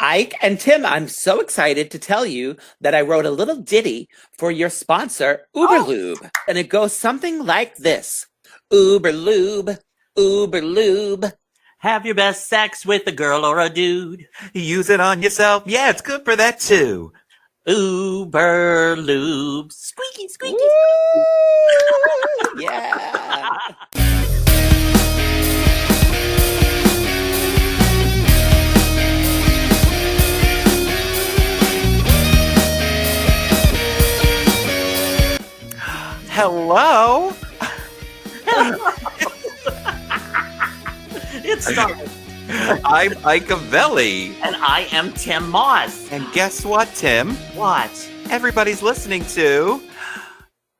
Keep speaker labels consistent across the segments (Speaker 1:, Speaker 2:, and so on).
Speaker 1: Ike and Tim, I'm so excited to tell you that I wrote a little ditty for your sponsor, Uberlube. And it goes something like this. Uberlube, Uberlube.
Speaker 2: Have your best sex with a girl or a dude.
Speaker 3: Use it on yourself. Yeah, it's good for that too.
Speaker 2: Uberlube. Squeaky, squeaky.
Speaker 1: Woo! Yeah.
Speaker 3: Hello.
Speaker 2: It started.
Speaker 3: I'm Ike Avelli.
Speaker 2: And I am Tim Moss.
Speaker 3: And guess what, Tim?
Speaker 2: What?
Speaker 3: Everybody's listening to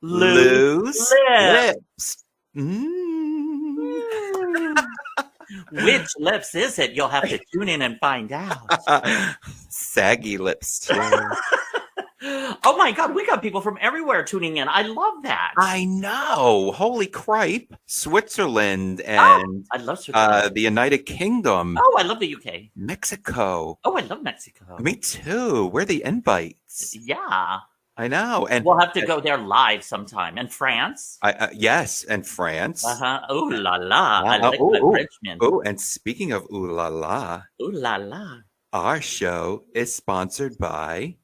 Speaker 2: Loose
Speaker 3: Lips. Mm.
Speaker 2: Which lips is it? You'll have to tune in and find out.
Speaker 3: Saggy lips, too.
Speaker 2: Oh my God, we got people from everywhere tuning in. I love that.
Speaker 3: I know. Holy cripe. Switzerland and
Speaker 2: I love Switzerland.
Speaker 3: the United Kingdom.
Speaker 2: Oh, I love the UK.
Speaker 3: Mexico.
Speaker 2: Oh, I love Mexico.
Speaker 3: Me too. We're the invites.
Speaker 2: Yeah.
Speaker 3: I know. And
Speaker 2: We'll have to go there live sometime. And France.
Speaker 3: Yes, and France.
Speaker 2: Oh la la. I like my Frenchman.
Speaker 3: Oh, and speaking of ooh la la,
Speaker 2: Ooh la la.
Speaker 3: our show is sponsored by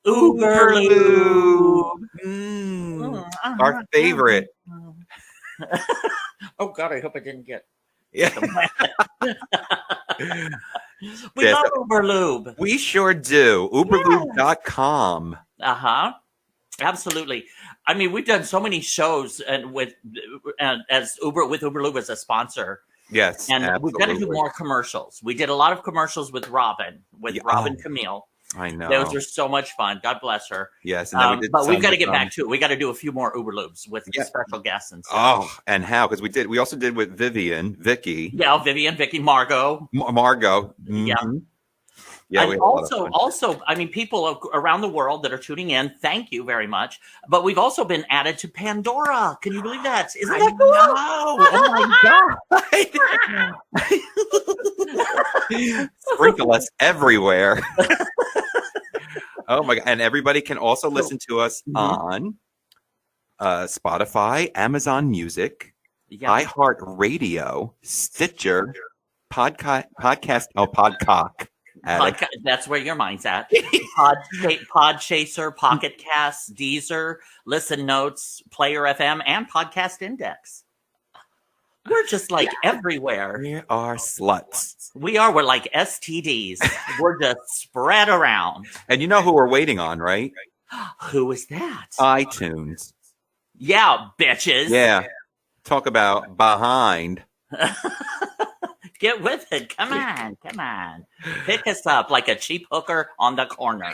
Speaker 2: Uberlube.
Speaker 3: Our favorite.
Speaker 2: Oh God, I hope I didn't get.
Speaker 3: Yeah.
Speaker 2: We love Uberlube.
Speaker 3: We sure do. Uberlube.com.
Speaker 2: Absolutely. I mean, we've done so many shows and with Uberlube as a sponsor.
Speaker 3: Yes,
Speaker 2: and
Speaker 3: absolutely.
Speaker 2: we've got to do more commercials. We did a lot of commercials with Robin Camille.
Speaker 3: I know.
Speaker 2: Those are so much fun. God bless her.
Speaker 3: Yes, and then we did
Speaker 2: but we've got to get back to it. We got to do a few more Uberlubes with special guests and stuff.
Speaker 3: Oh, and how? Because we also did with Vicky.
Speaker 2: Yeah, Vicky, Margot.
Speaker 3: Margot. Mm-hmm.
Speaker 2: Yeah.
Speaker 3: Yeah,
Speaker 2: and also, I mean, people around the world that are tuning in, thank you very much. But we've also been added to Pandora. Can you believe that? Isn't that cool?
Speaker 3: Oh my God. Sprinkle us everywhere. Oh my God. And everybody can also listen to us on Spotify, Amazon Music, iHeartRadio, Stitcher, Podcock.
Speaker 2: That's where your mind's at. Podchaser, Pocket Casts, Deezer, Listen Notes, Player FM, and Podcast Index. We're just like everywhere.
Speaker 3: We are sluts.
Speaker 2: We're like STDs. We're just spread around.
Speaker 3: And you know who we're waiting on, right?
Speaker 2: Who is that?
Speaker 3: iTunes.
Speaker 2: Yeah, bitches.
Speaker 3: Yeah. Talk about behind.
Speaker 2: Get with it. Come on. Pick us up like a cheap hooker on the corner.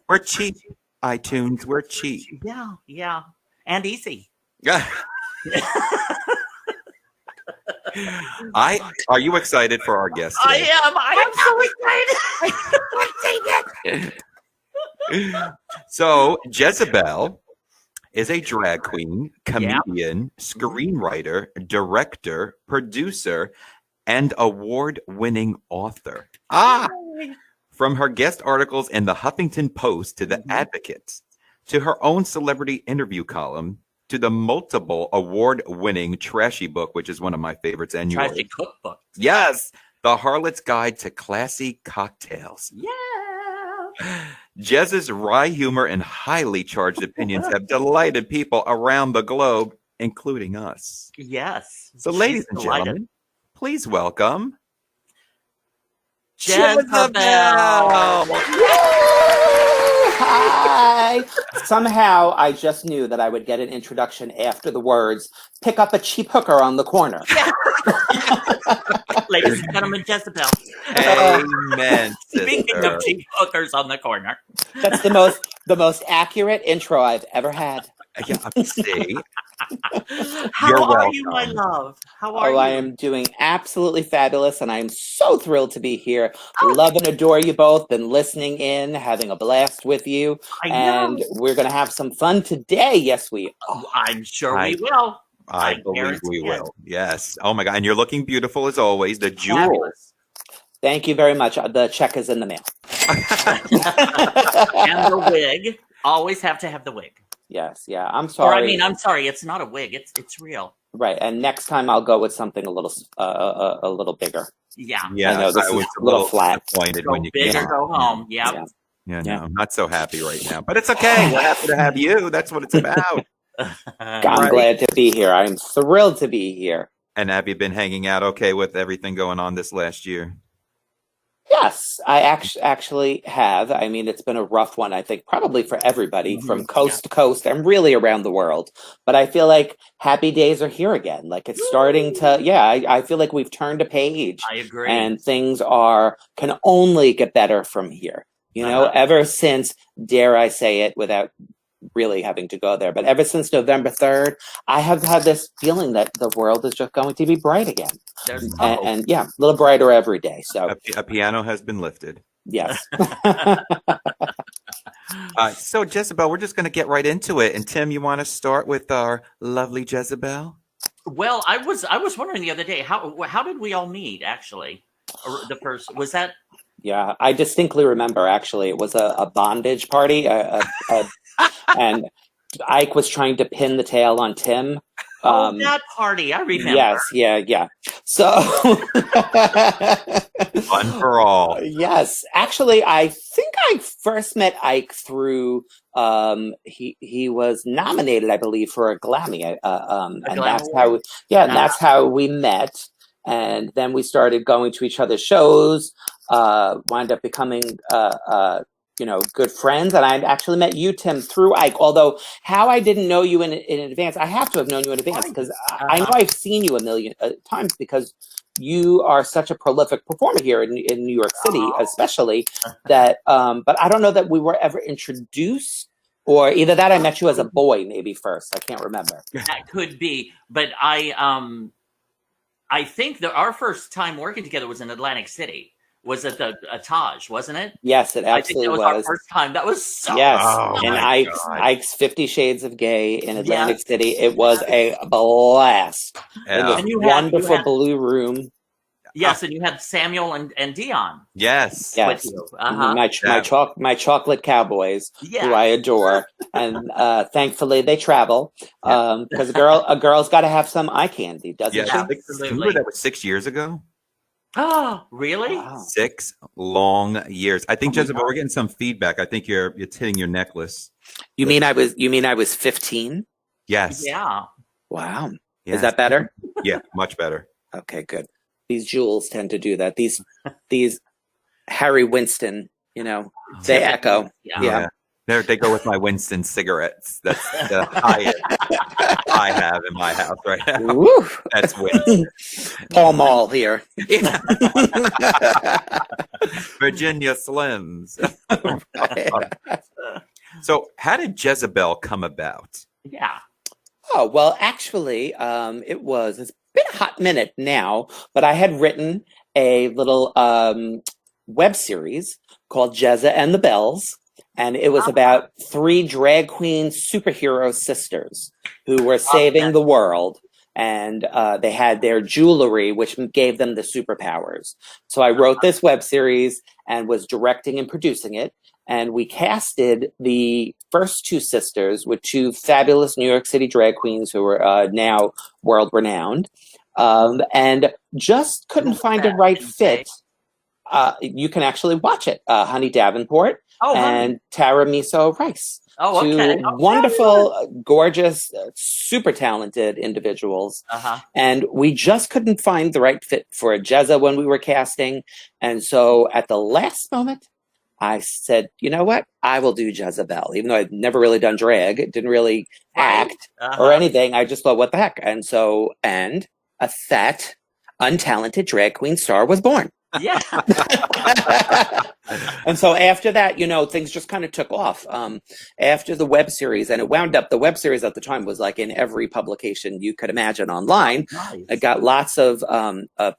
Speaker 3: We're cheap. iTunes, we're cheap.
Speaker 2: Yeah. And easy.
Speaker 3: Are you excited for our guest today?
Speaker 2: I am so excited.
Speaker 3: So, Jeza Belle is a drag queen, comedian, screenwriter, director, producer, and award-winning author. From her guest articles in the Huffington Post to the Advocate, to her own celebrity interview column, to the multiple award-winning Trashy Book, which is one of my favorites, and yours.
Speaker 2: Trashy Cookbook.
Speaker 3: Yes, The Harlot's Guide to Classy Cocktails.
Speaker 2: Yeah.
Speaker 3: Jeza's wry humor and highly charged opinions have delighted people around the globe, including us.
Speaker 2: Yes.
Speaker 3: So, ladies and gentlemen, please welcome
Speaker 2: Jeza Belle.
Speaker 1: Hi. Somehow I just knew that I would get an introduction after the words, pick up a cheap hooker on the corner.
Speaker 2: Ladies and gentlemen, Jeza Belle.
Speaker 3: Amen.
Speaker 2: Speaking of cheap hookers on the corner.
Speaker 1: That's the most accurate intro I've ever had.
Speaker 3: Yeah, see.
Speaker 2: How are you, my love? How are you?
Speaker 1: I am doing absolutely fabulous, and I am so thrilled to be here. Love and adore you both. Been listening in, having a blast with you. And we're going to have some fun today. Yes, we are.
Speaker 2: I'm sure we will.
Speaker 3: I believe we will. Yes. Oh my God. And you're looking beautiful as always. The jewels.
Speaker 2: Fabulous.
Speaker 1: Thank you very much. The check is in the mail.
Speaker 2: And the wig. Always have to have the wig.
Speaker 1: Yes. Yeah. I'm sorry.
Speaker 2: I'm sorry. It's not a wig. It's real.
Speaker 1: Right. And next time I'll go with something a little bigger.
Speaker 2: Yeah.
Speaker 3: Yeah.
Speaker 1: I know this
Speaker 3: was
Speaker 1: is a little flat.
Speaker 3: disappointed
Speaker 2: Go
Speaker 3: when you
Speaker 2: big
Speaker 3: came.
Speaker 2: or go home. Yep.
Speaker 3: Yeah. No, I'm not so happy right now. But it's okay. We're happy to have you. That's what it's about.
Speaker 1: I'm glad to be here. I'm thrilled to be here.
Speaker 3: And have you been hanging out okay with everything going on this last year?
Speaker 1: Yes, I actually have. I mean, it's been a rough one, I think, probably for everybody from coast to coast and really around the world. But I feel like happy days are here again. Like it's starting to, I feel like we've turned a page.
Speaker 2: I agree.
Speaker 1: And things can only get better from here. You know, ever since, dare I say it without really having to go there, but ever since November 3rd, I have had this feeling that the world is just going to be bright again. And a little brighter every day. So
Speaker 3: a piano has been lifted.
Speaker 1: Yes.
Speaker 3: So Jezebel, we're just going to get right into it. And Tim, you want to start with our lovely Jezebel?
Speaker 2: Well, I was wondering the other day, how did we all meet, actually? Or the first, was that?
Speaker 1: Yeah, I distinctly remember, actually. It was a bondage party. And Ike was trying to pin the tail on Tim.
Speaker 2: That party, I remember.
Speaker 1: Yes, yeah. So
Speaker 3: fun for all.
Speaker 1: Yes, actually, I think I first met Ike through he was nominated, I believe, for a Glammy, and that's how we met. And then we started going to each other's shows. Wound up becoming good friends. And I actually met you, Tim, through Ike. Although how I didn't know you in advance, I have to have known you in advance because I know I've seen you a million times because you are such a prolific performer here in New York City, especially that. But I don't know that we were ever introduced, or either that I met you as a boy, maybe first. I can't remember.
Speaker 2: That could be, but I think that our first time working together was in Atlantic City. Was it the Taj, wasn't it?
Speaker 1: Yes, it absolutely
Speaker 2: I think that was. Our first time. That was so
Speaker 1: and Ike's 50 Shades of Gay in Atlantic City. It was a blast.
Speaker 3: Yeah.
Speaker 1: It was wonderful blue room.
Speaker 2: Yes, and you had Samuel and Dion.
Speaker 3: Yes.
Speaker 2: With you.
Speaker 1: My chocolate cowboys, who I adore, and thankfully they travel because a girl's got to have some eye candy, doesn't she?
Speaker 2: Absolutely.
Speaker 3: That was 6 years ago.
Speaker 2: Oh, really?
Speaker 1: Wow.
Speaker 3: 6 long years. I think, Jezebel, we're getting some feedback. I think it's hitting your necklace.
Speaker 1: You mean I was 15?
Speaker 3: Yes.
Speaker 2: Yeah.
Speaker 1: Wow.
Speaker 3: Yes.
Speaker 1: Is that better?
Speaker 3: Yeah, much better.
Speaker 1: Okay, good. These jewels tend to do that. These Harry Winston, they echo. Yeah.
Speaker 3: They go with my Winston cigarettes. That's the highest I have in my house right now.
Speaker 1: Woo.
Speaker 3: That's Winston.
Speaker 1: Paul Mall here.
Speaker 3: Virginia Slims. So how did Jezebel come about?
Speaker 2: Yeah.
Speaker 1: Oh, well, actually, it's been a hot minute now, but I had written a little web series called Jeza and the Bells. And it was about 3 drag queen superhero sisters who were saving the world. And they had their jewelry, which gave them the superpowers. So I wrote this web series and was directing and producing it. And we casted the first 2 sisters with 2 fabulous New York City drag queens who are now world renowned. And just couldn't find a right fit. You can actually watch it. Honey Davenport. And Tara Miso Rice. 2 wonderful, gorgeous, super talented individuals. And we just couldn't find the right fit for Jeza when we were casting. And so at the last moment, I said, you know what? I will do Jeza Belle. Even though I'd never really done drag, didn't really act or anything. I just thought, what the heck? And so, a fat, untalented drag queen star was born.
Speaker 2: Yeah.
Speaker 1: And so after that, things just kind of took off. After the web series, and it wound up, the web series at the time was like in every publication you could imagine online.
Speaker 2: Nice.
Speaker 1: It got lots of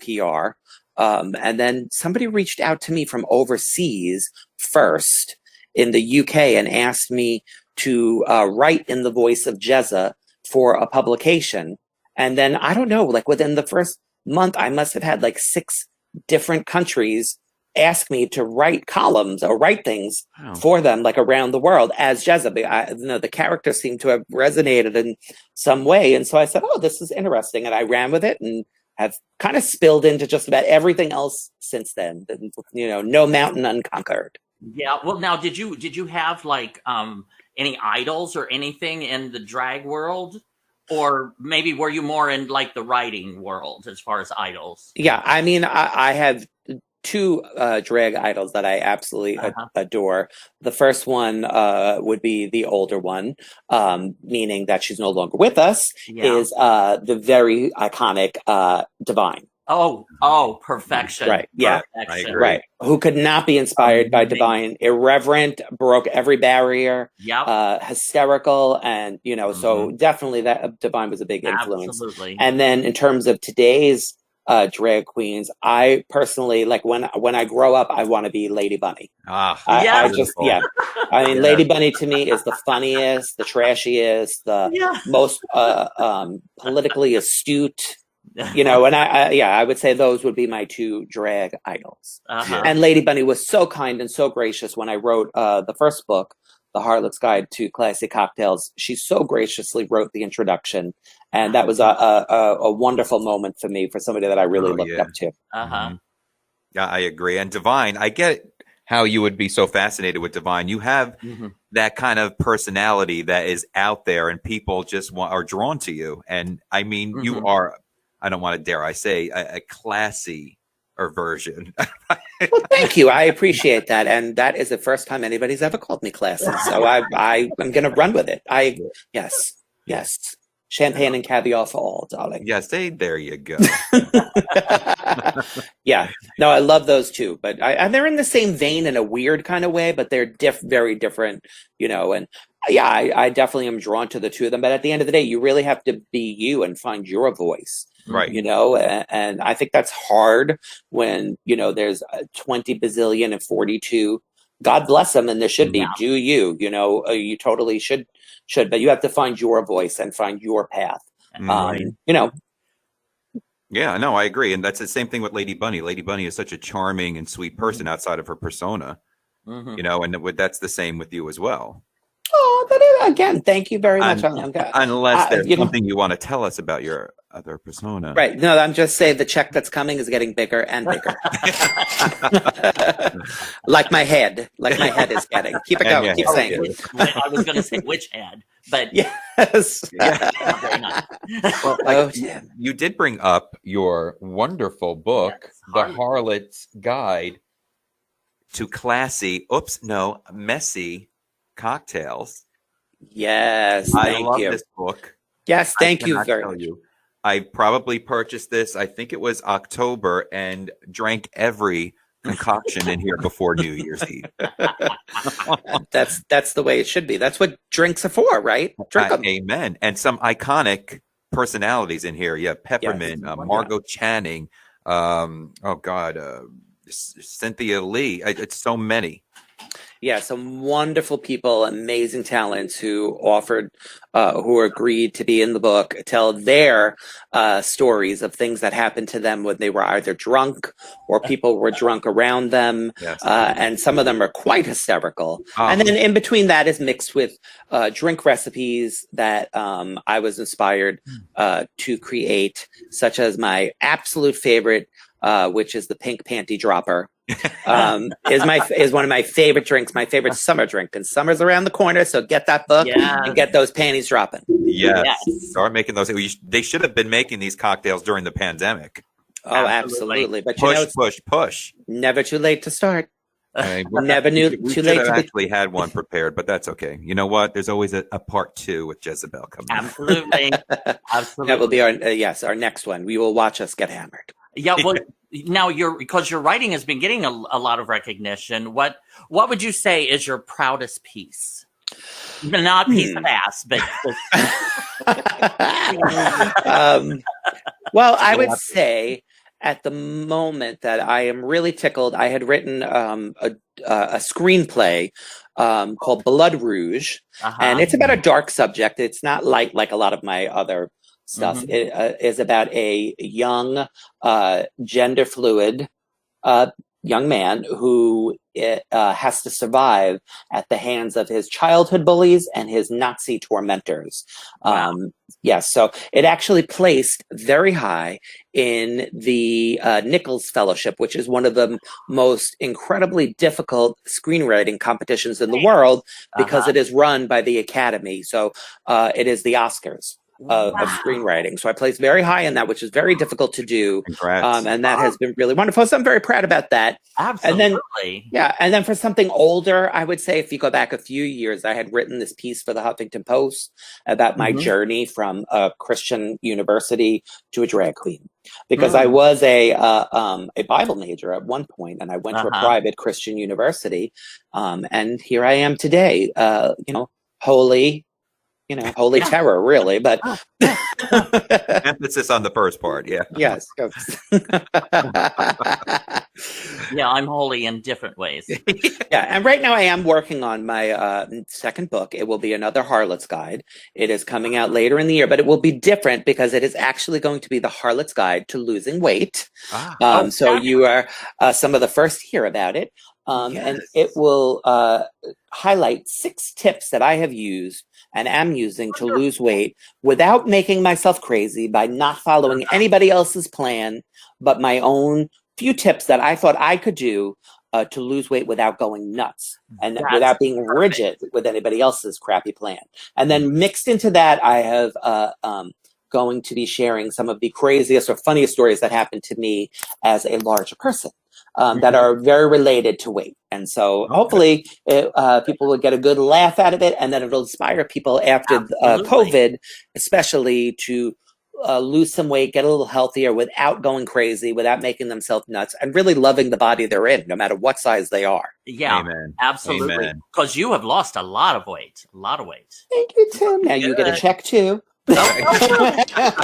Speaker 1: PR. And then somebody reached out to me from overseas first in the UK and asked me to write in the voice of Jeza for a publication. And then I don't know, like within the first month, I must have had like 6 different countries ask me to write columns or write things for them, like around the world as Jeza. The character seemed to have resonated in some way. And so I said, oh, this is interesting. And I ran with it and have kind of spilled into just about everything else since then. No mountain unconquered.
Speaker 2: Yeah. Well, now, did you have like any idols or anything in the drag world? Or maybe were you more in like the writing world as far as idols?
Speaker 1: Yeah, I mean, I have 2 drag idols that I absolutely adore. The first one would be the older one, meaning that she's no longer with us, is the very iconic Divine.
Speaker 2: Oh, perfection.
Speaker 1: Right. Yeah.
Speaker 2: Perfection.
Speaker 1: Right. Who could not be inspired by Divine? Irreverent, broke every barrier.
Speaker 2: Yep.
Speaker 1: Hysterical, and so definitely that Divine was a big influence.
Speaker 2: Absolutely.
Speaker 1: And then in terms of today's drag queens, I personally like when I grow up, I want to be Lady Bunny. I mean, Lady Bunny to me is the funniest, the trashiest, the most politically astute. And I would say those would be my 2 drag idols. And Lady Bunny was so kind and so gracious when I wrote the first book, The Harlot's Guide to Classy Cocktails. She so graciously wrote the introduction, and that was a wonderful moment for me, for somebody that I really looked up to.
Speaker 3: Yeah, I agree. And Divine, I get how you would be so fascinated with Divine. You have that kind of personality that is out there, and people just are drawn to you. And I mean, you are, I don't want to dare I say, a classy version.
Speaker 1: Well, thank you. I appreciate that. And that is the first time anybody's ever called me classy. So I'm going to run with it. Yes. Champagne and caviar for all, darling.
Speaker 3: Yes, there you go.
Speaker 1: Yeah. No, I love those 2. But and they're in the same vein in a weird kind of way, but they're very different, and I definitely am drawn to the 2 of them. But at the end of the day, you really have to be you and find your voice.
Speaker 3: Right.
Speaker 1: And I think that's hard when, there's 20 bazillion and 42. God bless them. And there should be, do you, you totally should, but you have to find your voice and find your path.
Speaker 3: Yeah, no, I agree. And that's the same thing with Lady Bunny. Lady Bunny is such a charming and sweet person outside of her persona, and that's the same with you as well.
Speaker 1: Oh, but again, thank you very much.
Speaker 3: Unless there's something you want to tell us about your other persona.
Speaker 1: Right. No, I'm just saying the check that's coming is getting bigger and bigger. Like my head is getting. Keep it going. Keep saying it.
Speaker 2: I was going to say which head, but
Speaker 1: yes.
Speaker 3: Well, you did bring up your wonderful book, The Harlot's Guide to Messy Cocktails.
Speaker 1: Yes,
Speaker 3: I love this book.
Speaker 1: Yes, thank you very much.
Speaker 3: I probably purchased this, I think it was October, and drank every concoction in here before New Year's Eve.
Speaker 1: That's the way it should be. That's what drinks are for, right? Drink them.
Speaker 3: Amen. And some iconic personalities in here. Yeah, Peppermint, Margot Channing, Cynthia Lee. It's so many.
Speaker 1: Yeah, some wonderful people, amazing talents who agreed to be in the book, tell their stories of things that happened to them when they were either drunk or people were drunk around them.
Speaker 3: Yes.
Speaker 1: And some of them are quite hysterical. And then in between that is mixed with drink recipes that I was inspired to create, such as my absolute favorite, which is the pink panty dropper. Is one of my favorite drinks, my favorite summer drink, and summer's around the corner, so get that book and get those panties dropping.
Speaker 3: Yes. Start making those. They should have been making these cocktails during the pandemic.
Speaker 1: Oh, absolutely. But
Speaker 3: push.
Speaker 1: Never too late to start. Never too late to
Speaker 3: actually had one prepared, but that's okay. You know what? There's always a part 2 with Jeza Belle coming.
Speaker 2: Absolutely.
Speaker 1: That will be our next one. We will watch us get hammered.
Speaker 2: Yeah, well, now because your writing has been getting a lot of recognition. What would you say is your proudest piece? Not piece of ass, but.
Speaker 1: Well, I would say at the moment that I am really tickled. I had written a screenplay called Blood Rouge, and it's about a dark subject. It's not light like a lot of my other stuff.
Speaker 2: Mhm.
Speaker 1: It is about a young, gender fluid young man who has to survive at the hands of his childhood bullies and his Nazi tormentors.
Speaker 2: Wow.
Speaker 1: Yes, so it actually placed very high in the Nichols Fellowship, which is one of the most incredibly difficult screenwriting competitions in the world because it is run by the Academy. So it is the Oscars of
Speaker 2: Wow.
Speaker 1: screenwriting. So I placed very high in that, which is very difficult to do.
Speaker 3: Congrats.
Speaker 1: And that has been really wonderful. So I'm very proud about that.
Speaker 2: Absolutely.
Speaker 1: And then for something older, I would say if you go back a few years, I had written this piece for the Huffington Post about my journey from a Christian university to a drag queen. Because I was a Bible major at one point, and I went to a private Christian university. And here I am today, holy terror, really, but
Speaker 3: Emphasis on the first part, yeah.
Speaker 1: yes.
Speaker 2: Yeah, I'm holy in different ways.
Speaker 1: Yeah, and right now I am working on my second book. It will be another Harlot's Guide. It is coming out later in the year, but it will be different because it is actually going to be the Harlot's Guide to losing weight. So you are some of the first to hear about it. And it will highlight 6 tips that I have used and am using to lose weight without making myself crazy, by not following anybody else's plan, but my own few tips that I thought I could do to lose weight without going nuts and without being rigid with anybody else's crappy plan. And then mixed into that, I have going to be sharing some of the craziest or funniest stories that happened to me as a larger person. That are very related to weight. And so hopefully people will get a good laugh out of it, and then it'll inspire people after COVID, especially to lose some weight, get a little healthier without going crazy, without making themselves nuts, and really loving the body they're in, no matter what size they are.
Speaker 2: Yeah,
Speaker 3: Amen.
Speaker 2: Absolutely. Because you have lost a lot of weight.
Speaker 1: Thank you, Tim. Now you get a check too. Yeah,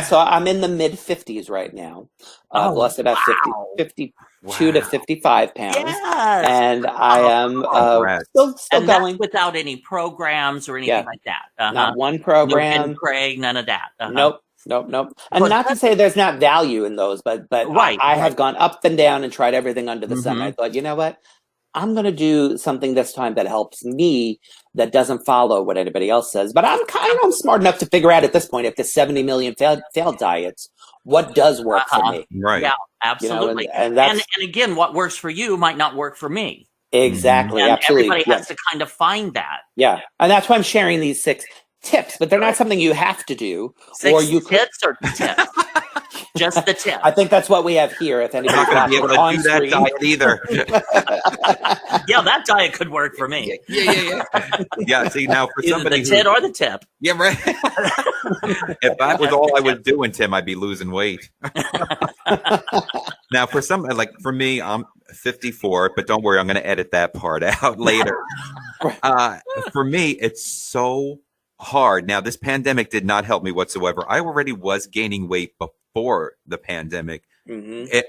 Speaker 1: so I'm in the mid 50s right now. I've lost about 52 to 55 pounds.
Speaker 2: Yes.
Speaker 1: And I am still going.
Speaker 2: Without any programs or anything like that.
Speaker 1: Not one program.
Speaker 2: No Craig, none of that.
Speaker 1: Nope. And not to say there's not value in those, but I have gone up and down and tried everything under the sun. I thought, you know what? I'm going to do something this time that helps me, that doesn't follow what anybody else says. But I'm smart enough to figure out at this point, if there's 70 million failed diets, what does work for me?
Speaker 3: Right.
Speaker 2: Yeah, absolutely.
Speaker 1: And
Speaker 2: again, what works for you might not work for me.
Speaker 1: Exactly.
Speaker 2: And
Speaker 1: absolutely.
Speaker 2: Everybody has to kind of find that.
Speaker 1: Yeah. And that's why I'm sharing these 6 tips, but they're not something you have to do.
Speaker 2: 6
Speaker 1: or you
Speaker 2: tips or tips? Just the tip.
Speaker 1: I think that's what we have here. If anybody's
Speaker 3: not going to be able to do that diet either.
Speaker 2: Yeah, that diet could work for me.
Speaker 3: Yeah. Yeah, see, now for
Speaker 2: either
Speaker 3: somebody
Speaker 2: the tit or the tip.
Speaker 3: Yeah, right. If that was all I was doing, Tim, I'd be losing weight. Now, for me, I'm 54, but don't worry, I'm going to edit that part out later. For me, it's so hard. Now, this pandemic did not help me whatsoever. I already was gaining weight before the pandemic.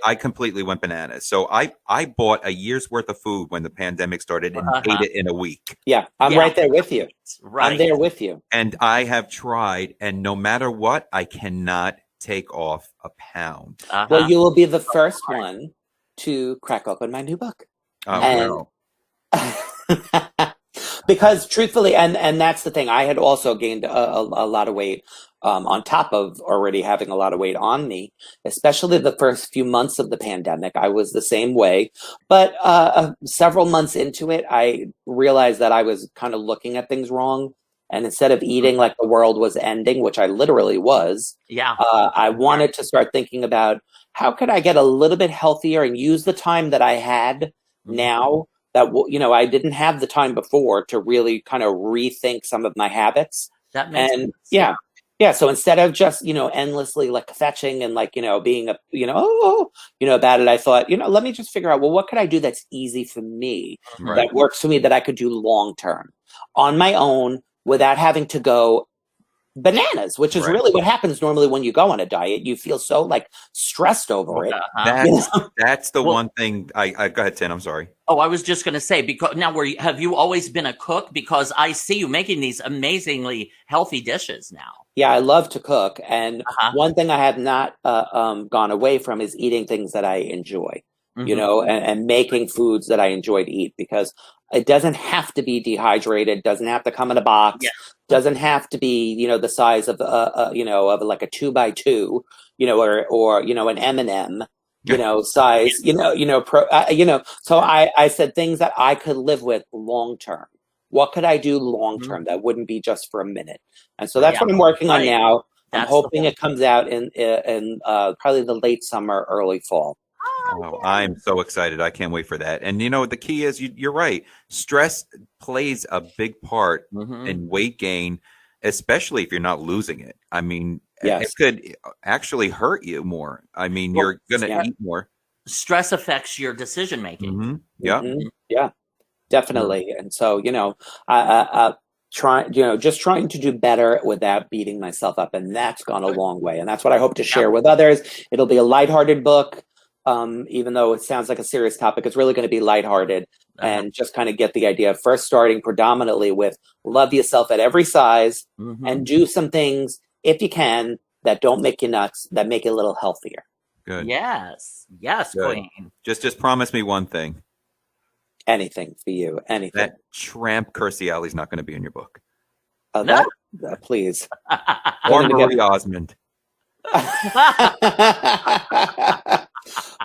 Speaker 3: I completely went bananas. So I bought a year's worth of food when the pandemic started and ate it in a week.
Speaker 1: Yeah, I'm right there with you.
Speaker 2: Right.
Speaker 1: I'm there with you.
Speaker 3: And I have tried, and no matter what, I cannot take off a pound.
Speaker 1: Well, you will be the first one to crack open my new book.
Speaker 3: Oh,
Speaker 1: Because truthfully, and that's the thing, I had also gained a lot of weight on top of already having a lot of weight on me, especially the first few months of the pandemic. I was the same way. But several months into it, I realized that I was kind of looking at things wrong. And instead of eating like the world was ending, which I literally was, I wanted to start thinking about how could I get a little bit healthier and use the time that I had now that, I didn't have the time before to really kind of rethink some of my habits.
Speaker 2: That makes sense.
Speaker 1: Yeah. So instead of just, endlessly like fetching and like, being about it, I thought, let me just figure out, well, what could I do that's easy for me, that works for me, that I could do long term on my own without having to go bananas, which is really what happens normally when you go on a diet. You feel so like stressed over it.
Speaker 3: That's the one thing. I go ahead, Tim. I'm sorry.
Speaker 2: Oh, I was just going to say, because now have you always been a cook? Because I see you making these amazingly healthy dishes now.
Speaker 1: Yeah, I love to cook, and
Speaker 2: Uh-huh.
Speaker 1: one thing I have not gone away from is eating things that I enjoy,
Speaker 2: Hmm.
Speaker 1: and making foods that I enjoy to eat because it doesn't have to be dehydrated, doesn't have to come in a
Speaker 2: Yeah.
Speaker 1: box, doesn't have to be, the size of of like a 2 by 2, or an M&M, size, So I said things that I could live with long term. What could I do long
Speaker 2: Mhm.
Speaker 1: term that wouldn't be just for a minute? And so that's
Speaker 2: Yeah.
Speaker 1: what I'm working on
Speaker 2: Right.
Speaker 1: now. I'm
Speaker 2: That's the
Speaker 1: hoping
Speaker 2: whole.
Speaker 1: it comes out in probably the late summer, early fall.
Speaker 3: Oh,
Speaker 2: Yeah.
Speaker 3: I'm so excited. I can't wait for that. And the key is you're right. Stress plays a big part
Speaker 2: Hmm.
Speaker 3: in weight gain, especially if you're not losing it. I mean, it
Speaker 1: Yes.
Speaker 3: could actually hurt you more. I mean,
Speaker 2: Well,
Speaker 3: you're going to
Speaker 1: Yeah.
Speaker 3: eat more.
Speaker 2: stress affects your decision making.
Speaker 3: Yeah.
Speaker 1: Yeah. Definitely. And so, just trying to do better without beating myself up. And that's gone a long way. And that's what I hope to
Speaker 2: Yeah.
Speaker 1: share with others. It'll be a lighthearted book. Even though it sounds like a serious topic, it's really going to be lighthearted
Speaker 2: Uh-huh.
Speaker 1: and just kind of get the idea of first starting predominantly with love yourself at every size
Speaker 2: Hmm.
Speaker 1: and do some things, if you can, that don't make you nuts, that make you a little healthier.
Speaker 3: Good.
Speaker 2: Yes. Yes,
Speaker 3: Good.
Speaker 2: Queen.
Speaker 3: Just promise me one thing.
Speaker 1: Anything for you, anything.
Speaker 3: That tramp Kirstie Alley's not going to be in your book.
Speaker 1: That, please.
Speaker 3: Or
Speaker 1: Don't even get
Speaker 3: Marie
Speaker 1: me-
Speaker 3: Osmond.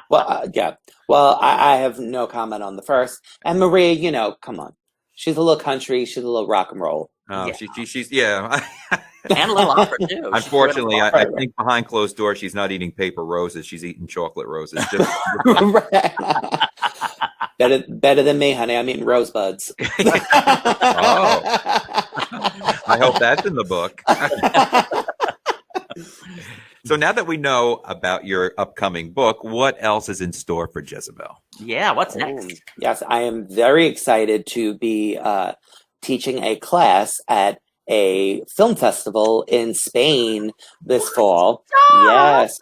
Speaker 1: Well, yeah. Well, I have no comment on the first. And Marie, come on. She's a little country. She's a little rock and roll.
Speaker 3: Oh,
Speaker 2: Yeah.
Speaker 3: she's yeah.
Speaker 2: And a little opera too.
Speaker 3: Unfortunately, I
Speaker 1: Right.
Speaker 3: think behind closed doors, she's not eating paper roses. She's eating chocolate roses. Just
Speaker 1: Better than me, honey. I'm eating rosebuds.
Speaker 3: Oh. I hope that's in the book. So now that we know about your upcoming book, what else is in store for Jeza Belle?
Speaker 2: Yeah, what's next?
Speaker 1: Yes, I am very excited to be teaching a class at a film festival in Spain this fall. Yes.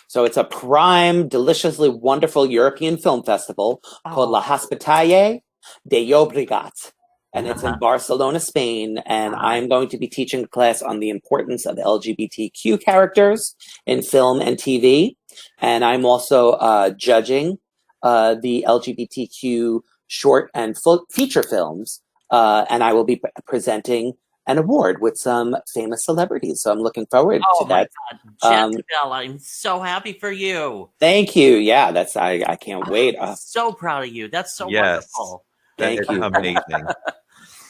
Speaker 1: So it's a prime, deliciously wonderful European film festival called La Hospitalle de Llobregat. And it's in Barcelona, Spain. And I'm going to be teaching a class on the importance of LGBTQ characters in film and TV. And I'm also judging the LGBTQ short and feature films. And I will be presenting an award with some famous celebrities. So I'm looking forward to that.
Speaker 2: God. Jeza Belle, I'm so happy for you.
Speaker 1: Thank you. Yeah, I can't wait.
Speaker 2: I'm so proud of you. That's so
Speaker 3: Yes.
Speaker 2: wonderful.
Speaker 3: That
Speaker 1: Thank
Speaker 3: is
Speaker 1: you.
Speaker 3: amazing.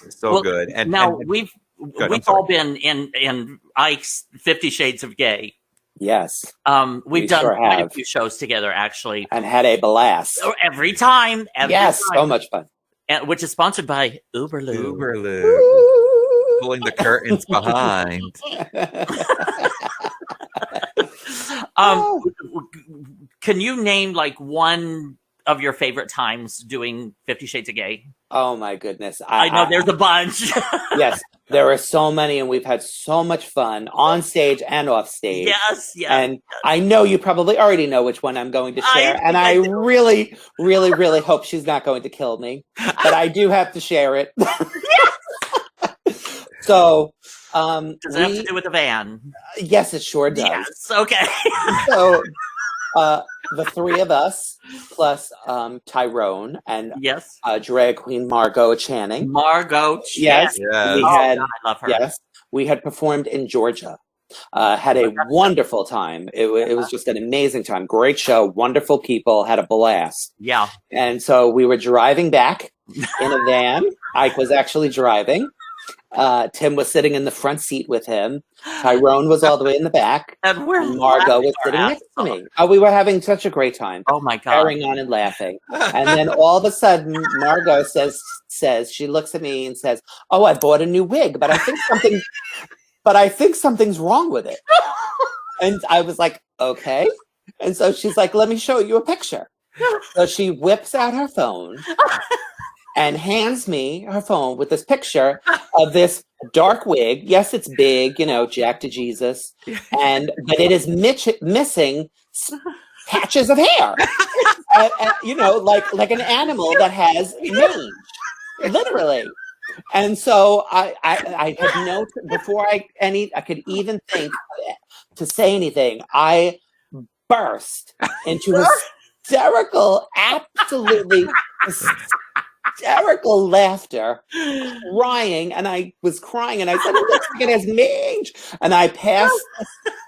Speaker 3: So
Speaker 2: Well,
Speaker 3: good. And
Speaker 2: now
Speaker 3: and-
Speaker 2: we've
Speaker 3: I'm
Speaker 2: all been in Ike's 50 Shades of Gay.
Speaker 1: Yes.
Speaker 2: We've
Speaker 1: We
Speaker 2: done
Speaker 1: sure
Speaker 2: quite a
Speaker 1: have.
Speaker 2: few shows together, actually.
Speaker 1: And had a blast.
Speaker 2: So every time.
Speaker 1: Yes, so much fun.
Speaker 2: Which is sponsored by Uberlube.
Speaker 3: Uberlube. Pulling the curtains behind.
Speaker 2: Can you name like one of your favorite times doing 50 Shades of Gay?
Speaker 1: Oh my goodness.
Speaker 2: I know there's a bunch.
Speaker 1: Yes, there are so many, and we've had so much fun on stage and off stage.
Speaker 2: Yes.
Speaker 1: And I know you probably already know which one I'm going to share. And
Speaker 2: I
Speaker 1: I
Speaker 2: do.
Speaker 1: really, really, really hope she's not going to kill me. But I do have to share it. So,
Speaker 2: Does it have to do with the van?
Speaker 1: yes, it sure does.
Speaker 2: Yes. Okay.
Speaker 1: So, the three of us, plus Tyrone and
Speaker 2: Yes.
Speaker 1: drag queen Margot Channing.
Speaker 2: Margot.
Speaker 1: Yes,
Speaker 3: Yes.
Speaker 1: we
Speaker 2: Oh,
Speaker 1: had.
Speaker 2: God, I love her.
Speaker 1: Yes, we had performed in Georgia. Had a wonderful time. It was just an amazing time. Great show. Wonderful people. Had a blast.
Speaker 2: Yeah.
Speaker 1: And so we were driving back in a van. Ike was actually driving. Tim was sitting in the front seat with him. Tyrone was all the way in the back.
Speaker 2: And we're
Speaker 1: Margot was
Speaker 2: laughing
Speaker 1: sitting
Speaker 2: our
Speaker 1: next to
Speaker 2: asses
Speaker 1: me. Oh, we were having such a great time.
Speaker 2: off. Oh my God.
Speaker 1: Carrying on and laughing. And then all of a sudden, Margot says, she looks at me and says, "Oh, I bought a new wig, but I think something's wrong with it." And I was like, "Okay." And so she's like, "Let me show you a picture." So she whips out her phone and hands me her phone with this picture of this dark wig. Yes, it's big, Jack to Jesus. But it is missing patches of hair. Like an animal that has mange. Literally. And so I had no, before I could even think to say anything, I burst into absolutely hysterical laughter, crying, and I was crying, and I said, "It looks like it has mange." And I passed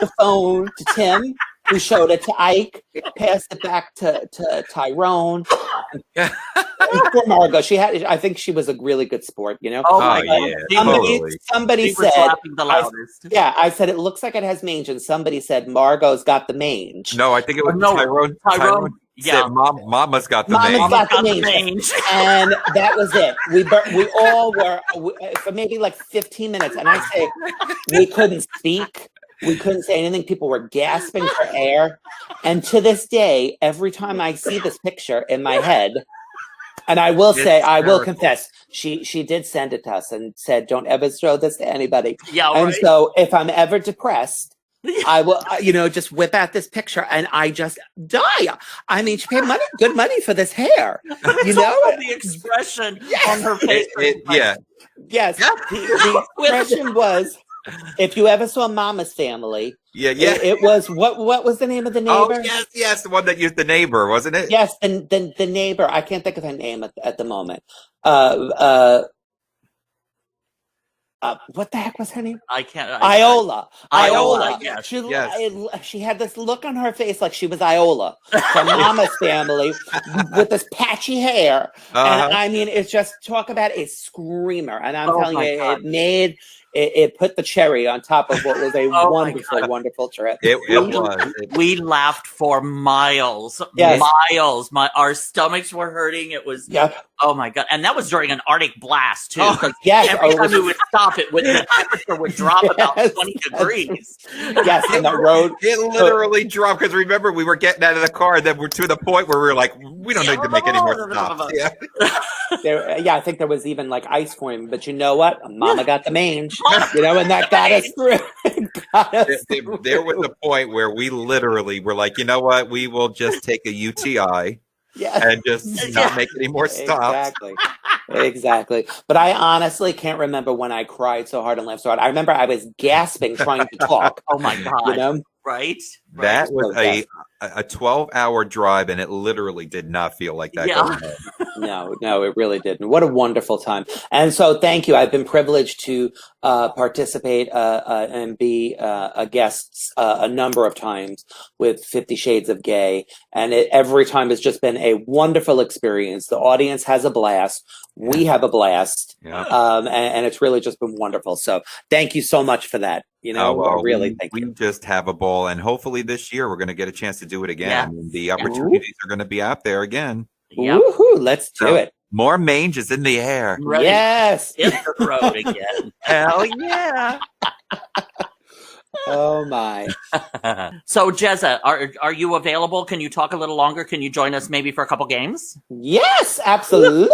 Speaker 1: the phone to Tim, who showed it to Ike, passed it back to Tyrone. For Margot, I think she was a really good sport, you know.
Speaker 2: Oh my God.
Speaker 3: yeah,
Speaker 1: Somebody
Speaker 2: She was
Speaker 1: said,
Speaker 2: laughing the loudest.
Speaker 1: I said it looks like it has mange, and somebody said Margot's got the mange.
Speaker 3: No, I think it was
Speaker 2: No,
Speaker 3: Tyrone.
Speaker 2: Tyrone,
Speaker 3: Said,
Speaker 2: yeah.
Speaker 3: Mama's got the
Speaker 1: Mama's
Speaker 3: mange.
Speaker 1: got the
Speaker 2: Got the
Speaker 1: mange.
Speaker 2: mange.
Speaker 1: And that was it. We all were for maybe like 15 minutes, and I say we couldn't speak. We couldn't say anything. People were gasping for air. And to this day, every time I see this picture in my head, and I will confess, she did send it to us and said, "Don't ever show this to anybody."
Speaker 2: Yeah,
Speaker 1: and
Speaker 2: right.
Speaker 1: so if I'm ever depressed, I will, just whip out this picture and I just die. I mean, she paid good money for this hair.
Speaker 2: The expression on her face.
Speaker 3: Yeah.
Speaker 1: Yes. The expression was, if you ever saw Mama's Family, it was what was the name of the neighbor?
Speaker 3: Oh, yes, the one that used the neighbor, wasn't it?
Speaker 1: Yes, and then the neighbor. I can't think of her name at the moment. What the heck was her name?
Speaker 2: I can't.
Speaker 1: Iola.
Speaker 2: Yes.
Speaker 1: She had this look on her face like she was Iola from Mama's Family with this patchy hair. And I mean, it's just, talk about a screamer. And I'm telling you, it put the cherry on top of what was a wonderful trip.
Speaker 3: It was.
Speaker 2: We laughed for miles.
Speaker 1: Yes.
Speaker 2: Miles. Our stomachs were hurting. It was, oh my God. And that was during an Arctic blast too. Every time we would stop, the temperature would drop about 20 degrees.
Speaker 1: Yes, and the road.
Speaker 3: It literally dropped, because remember, we were getting out of the car, and then we're to the point where we were like, we don't need to make any more stops.
Speaker 1: I think there was even like ice cream, but you know what? Mama got the mange, and that got us through.
Speaker 3: There was a point where we literally were like, you know what? We will just take a UTI and just not make any more stops.
Speaker 1: Exactly. But I honestly can't remember when I cried so hard and laughed so hard. I remember I was gasping trying to talk.
Speaker 2: Oh my God. Right?
Speaker 3: That was a 12-hour drive, and it literally did not feel like that.
Speaker 1: No, it really didn't. What a wonderful time. And so thank you. I've been privileged to participate and be a guest a number of times with 50 Shades of Gay. And every time has just been a wonderful experience. The audience has a blast. We have a blast. And it's really just been wonderful. So thank you so much for that. Really, thank you.
Speaker 3: We just have a ball, and hopefully this year we're going to get a chance to do it again. I mean, the opportunities are going to be out there again.
Speaker 1: Woohoo, let's do it.
Speaker 3: More mange is in the air.
Speaker 2: Ready.
Speaker 1: Yes.
Speaker 2: Hit the road again.
Speaker 3: Hell yeah.
Speaker 1: Oh my.
Speaker 2: So Jeza, are you available? Can you talk a little longer? Can you join us maybe for a couple games?
Speaker 1: Yes, absolutely.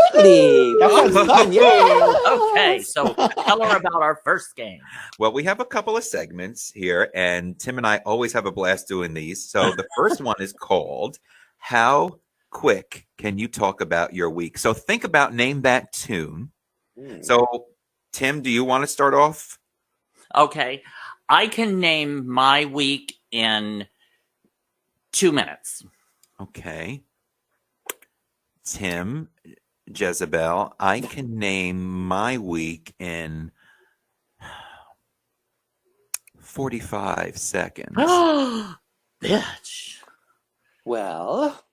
Speaker 1: That sounds fun. Yes.
Speaker 2: Okay, so tell her about our first game.
Speaker 3: Well, we have a couple of segments here, and Tim and I always have a blast doing these. So the first one is called How Quick Can You Talk About Your Week? So think about Name That Tune. So Tim, do you want to start off?
Speaker 2: Okay. I can name my week in 2 minutes.
Speaker 3: Okay. Tim, Jeza Belle, I can name my week in 45 seconds.
Speaker 2: Bitch.
Speaker 1: Well,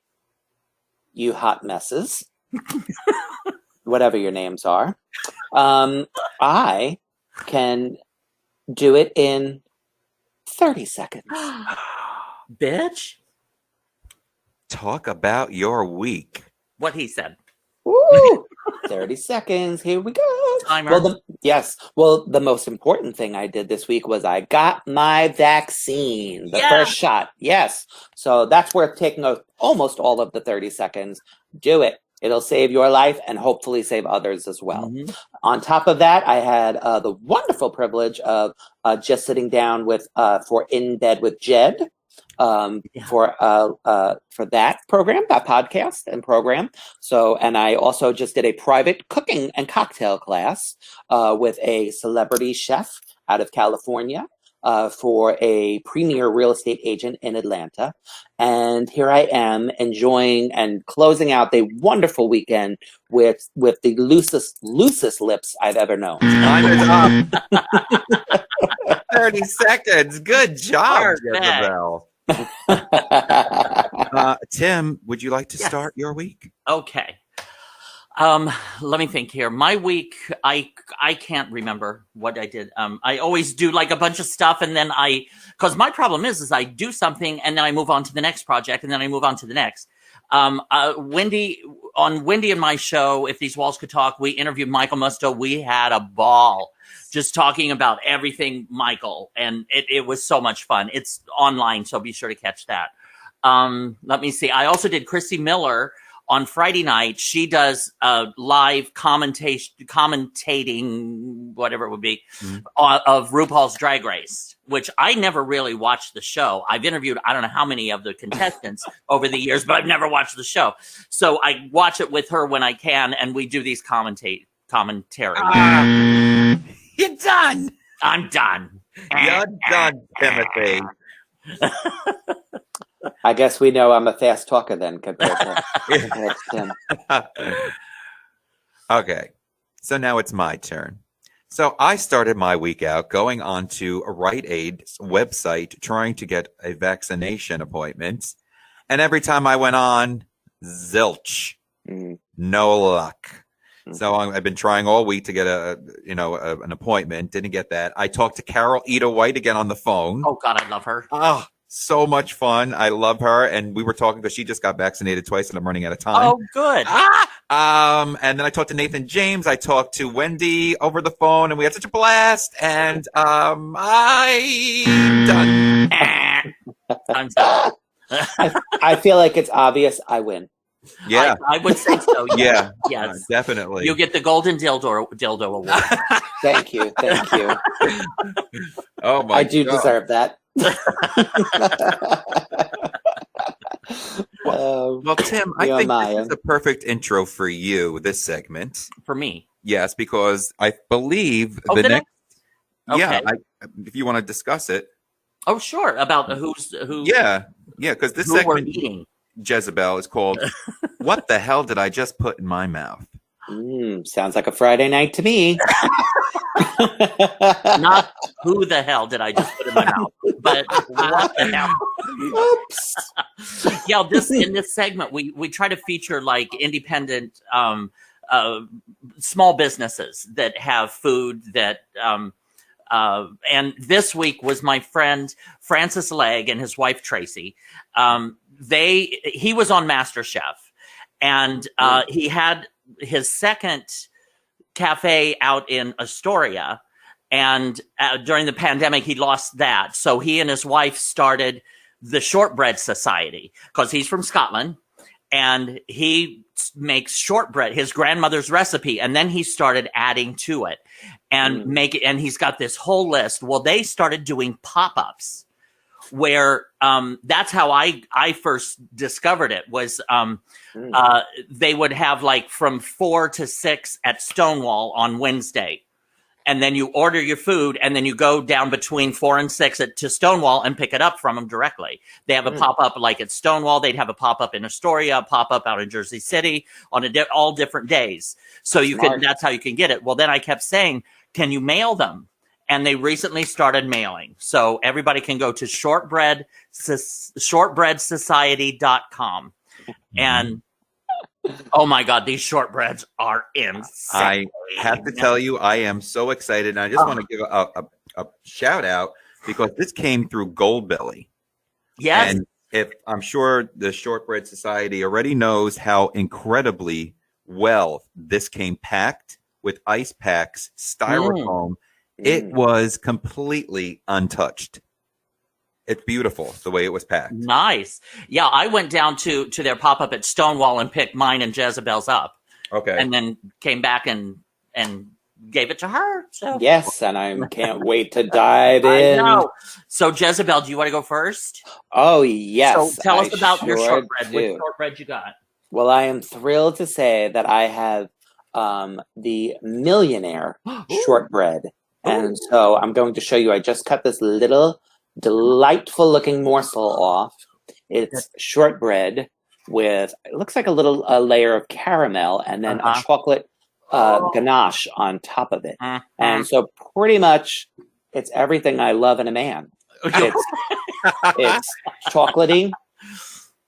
Speaker 1: you hot messes, whatever your names are, I can do it in 30 seconds.
Speaker 2: Bitch.
Speaker 3: Talk about your week.
Speaker 2: What he said.
Speaker 1: Woo! 30 seconds. Here we go.
Speaker 2: Timer.
Speaker 1: Well, the most important thing I did this week was I got my vaccine, the first shot. Yes. So that's worth taking almost all of the 30 seconds. Do it. It'll save your life and hopefully save others as well. Mm-hmm. On top of that, I had the wonderful privilege of just sitting down for In Bed with Jed. for that program, that podcast and program. So, and I also just did a private cooking and cocktail class with a celebrity chef out of California for a premier real estate agent in Atlanta. And here I am enjoying and closing out a wonderful weekend with the loosest lips I've ever known.
Speaker 3: Time is up. 30 seconds. Good job, Jeza Belle. Tim, would you like to start your week?
Speaker 2: Okay. Let me think here. My week, I can't remember what I did. I always do like a bunch of stuff, and then because my problem is I do something and then I move on to the next project, and then I move on to the next. Wendy and my show, If These Walls Could Talk, we interviewed Michael Musto. We had a ball just talking about everything Michael, and it was so much fun. It's online, so be sure to catch that. Let me see. I also did Christy Miller on Friday night. She does live commentating, whatever it would be, of RuPaul's Drag Race, which I never really watched the show. I've interviewed, I don't know how many of the contestants over the years, but I've never watched the show. So I watch it with her when I can, and we do these commentary.
Speaker 3: You're done.
Speaker 2: I'm done.
Speaker 3: You're done, Timothy.
Speaker 1: I guess we know I'm a fast talker then compared to Tim.
Speaker 3: Okay, so now it's my turn. So I started my week out going on to a Rite Aid's website trying to get a vaccination appointment. And every time I went on, zilch. No luck. So I've been trying all week to get an appointment. Didn't get that. I talked to Carol Ida White again on the phone.
Speaker 2: Oh, God, I love her.
Speaker 3: Oh, so much fun. I love her. And we were talking because she just got vaccinated twice and I'm running out of time.
Speaker 2: Oh, good.
Speaker 3: And then I talked to Nathan James. I talked to Wendy over the phone and we had such a blast. And I'm done.
Speaker 2: I'm done.
Speaker 1: I feel like it's obvious I win.
Speaker 3: Yeah.
Speaker 2: I would say so.
Speaker 3: Yeah.
Speaker 2: Yes.
Speaker 3: Definitely.
Speaker 2: You get the Golden Dildo Award.
Speaker 1: Thank you.
Speaker 3: Oh my!
Speaker 1: I do deserve that.
Speaker 3: Well, Tim, I think this is the perfect intro for you. This segment
Speaker 2: for me,
Speaker 3: yes, because I believe the next.
Speaker 2: Okay.
Speaker 3: Yeah, if you want to discuss it.
Speaker 2: Oh, sure. About who?
Speaker 3: Yeah, because this
Speaker 2: who
Speaker 3: segment,
Speaker 2: we're eating.
Speaker 3: Jezebel, is called "What the hell did I just put in my mouth?"
Speaker 1: Sounds like a Friday night to me.
Speaker 2: Not who the hell did I just put in my mouth, but what the hell?
Speaker 1: Oops.
Speaker 2: Yeah, in this segment, we try to feature like independent, small businesses that have food that. And this week was my friend Francis Legg and his wife Tracy. He was on MasterChef, and he had his second cafe out in Astoria, and during the pandemic he lost that, so he and his wife started the Shortbread Society because he's from Scotland and he makes shortbread, his grandmother's recipe, and then he started adding to it and and he's got this whole list. Well, they started doing pop-ups where that's how I first discovered it was they would have like from 4 to 6 at Stonewall on Wednesday. And then you order your food and then you go down between 4 and 6 to Stonewall and pick it up from them directly. They have a pop-up like at Stonewall. They'd have a pop-up in Astoria, a pop-up out in Jersey City on all different days. So that's how you can get it. Well, then I kept saying, can you mail them? And they recently started mailing. So everybody can go to shortbreadsociety.com. And oh my God, these shortbreads are insane.
Speaker 3: I have to tell you, I am so excited. And I just want to give a shout out because this came through Goldbelly.
Speaker 2: Yes.
Speaker 3: And I'm sure the Shortbread Society already knows how incredibly well this came packed with ice packs, styrofoam. It was completely untouched. It's beautiful the way it was packed.
Speaker 2: Nice. Yeah, I went down to their pop-up at Stonewall and picked mine and Jezebel's up.
Speaker 3: Okay.
Speaker 2: And then came back and gave it to her. So
Speaker 1: Yes, and I can't wait to dive
Speaker 2: I
Speaker 1: in.
Speaker 2: know. So Jezebel, do you want to go first?
Speaker 1: Oh, yes.
Speaker 2: So tell us about your
Speaker 1: sure
Speaker 2: shortbread.
Speaker 1: do.
Speaker 2: Which shortbread you got?
Speaker 1: Well, I am thrilled to say that I have the Millionaire Shortbread. And so I'm going to show you. I just cut this little delightful looking morsel off. It's shortbread with, it looks like a little layer of caramel and then a chocolate ganache on top of it. And so pretty much it's everything I love in a man. It's chocolatey,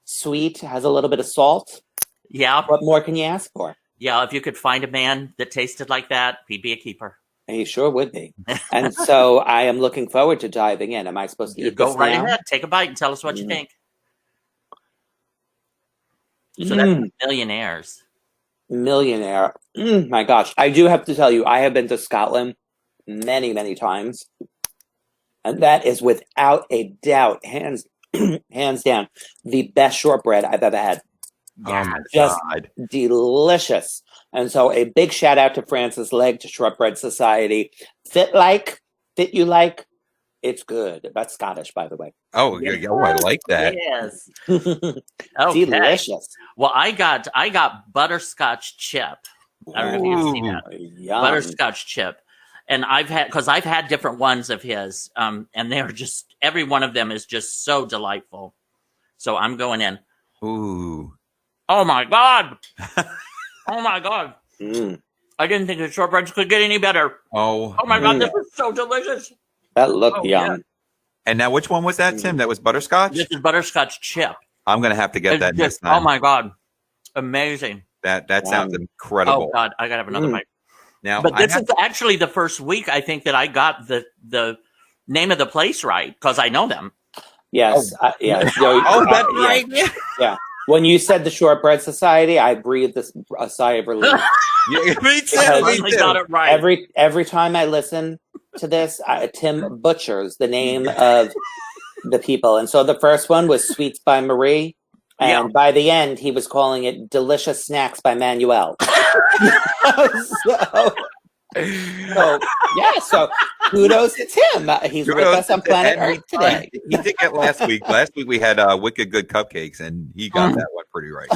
Speaker 1: sweet, has a little bit of salt.
Speaker 2: Yeah.
Speaker 1: What more can you ask for?
Speaker 2: Yeah, if you could find a man that tasted like that, he'd be a keeper.
Speaker 1: He sure would be. And so I am looking forward to diving in. Am I supposed to eat
Speaker 2: Go
Speaker 1: this
Speaker 2: right
Speaker 1: now?
Speaker 2: ahead. Take a bite and tell us what you think. So that's Millionaires.
Speaker 1: Millionaire. My gosh. I do have to tell you, I have been to Scotland many, many times. And that is without a doubt, hands down, the best shortbread I've ever had.
Speaker 3: Oh my
Speaker 1: Just
Speaker 3: God.
Speaker 1: delicious. And so a big shout out to Francis Legg, to Shortbread Society. Fit you like, it's good. That's Scottish, by the way.
Speaker 3: Oh, yeah. Oh, I like that.
Speaker 2: Yes. Okay.
Speaker 1: Delicious.
Speaker 2: Well, I got butterscotch chip. I don't know if you've seen that.
Speaker 1: Yum.
Speaker 2: Butterscotch chip. And I've had different ones of his, and they're just, every one of them is just so delightful. So I'm going in.
Speaker 3: Ooh.
Speaker 2: Oh my God. Oh my God. I didn't think the shortbreads could get any better.
Speaker 3: Oh
Speaker 2: my God, this is so delicious.
Speaker 1: That looked yum.
Speaker 2: Yeah.
Speaker 3: And now, which one was that, Tim? That was butterscotch?
Speaker 2: This is butterscotch chip.
Speaker 3: I'm going to have to get that next
Speaker 2: Oh
Speaker 3: time.
Speaker 2: my God. Amazing.
Speaker 3: That sounds incredible.
Speaker 2: Oh God, I gotta have another bite.
Speaker 3: Now,
Speaker 2: But this is actually the first week I think that I got the name of the place right, because I know them.
Speaker 1: Yes. Yes.
Speaker 3: Oh, that's right.
Speaker 1: Yeah. When you said the Shortbread Society, I breathed a sigh of relief.
Speaker 3: Yeah, me too.
Speaker 1: Because
Speaker 3: Me
Speaker 2: I
Speaker 3: too.
Speaker 2: got it right.
Speaker 1: Every time I listen to this, Tim butchers the name of the people. And so the first one was Sweets by Marie. And by the end, he was calling it Delicious Snacks by Manuel. So kudos to Tim. He's with us on Planet Earth today.
Speaker 3: He did get last week. Last week we had Wicked Good Cupcakes, and he got that one pretty right.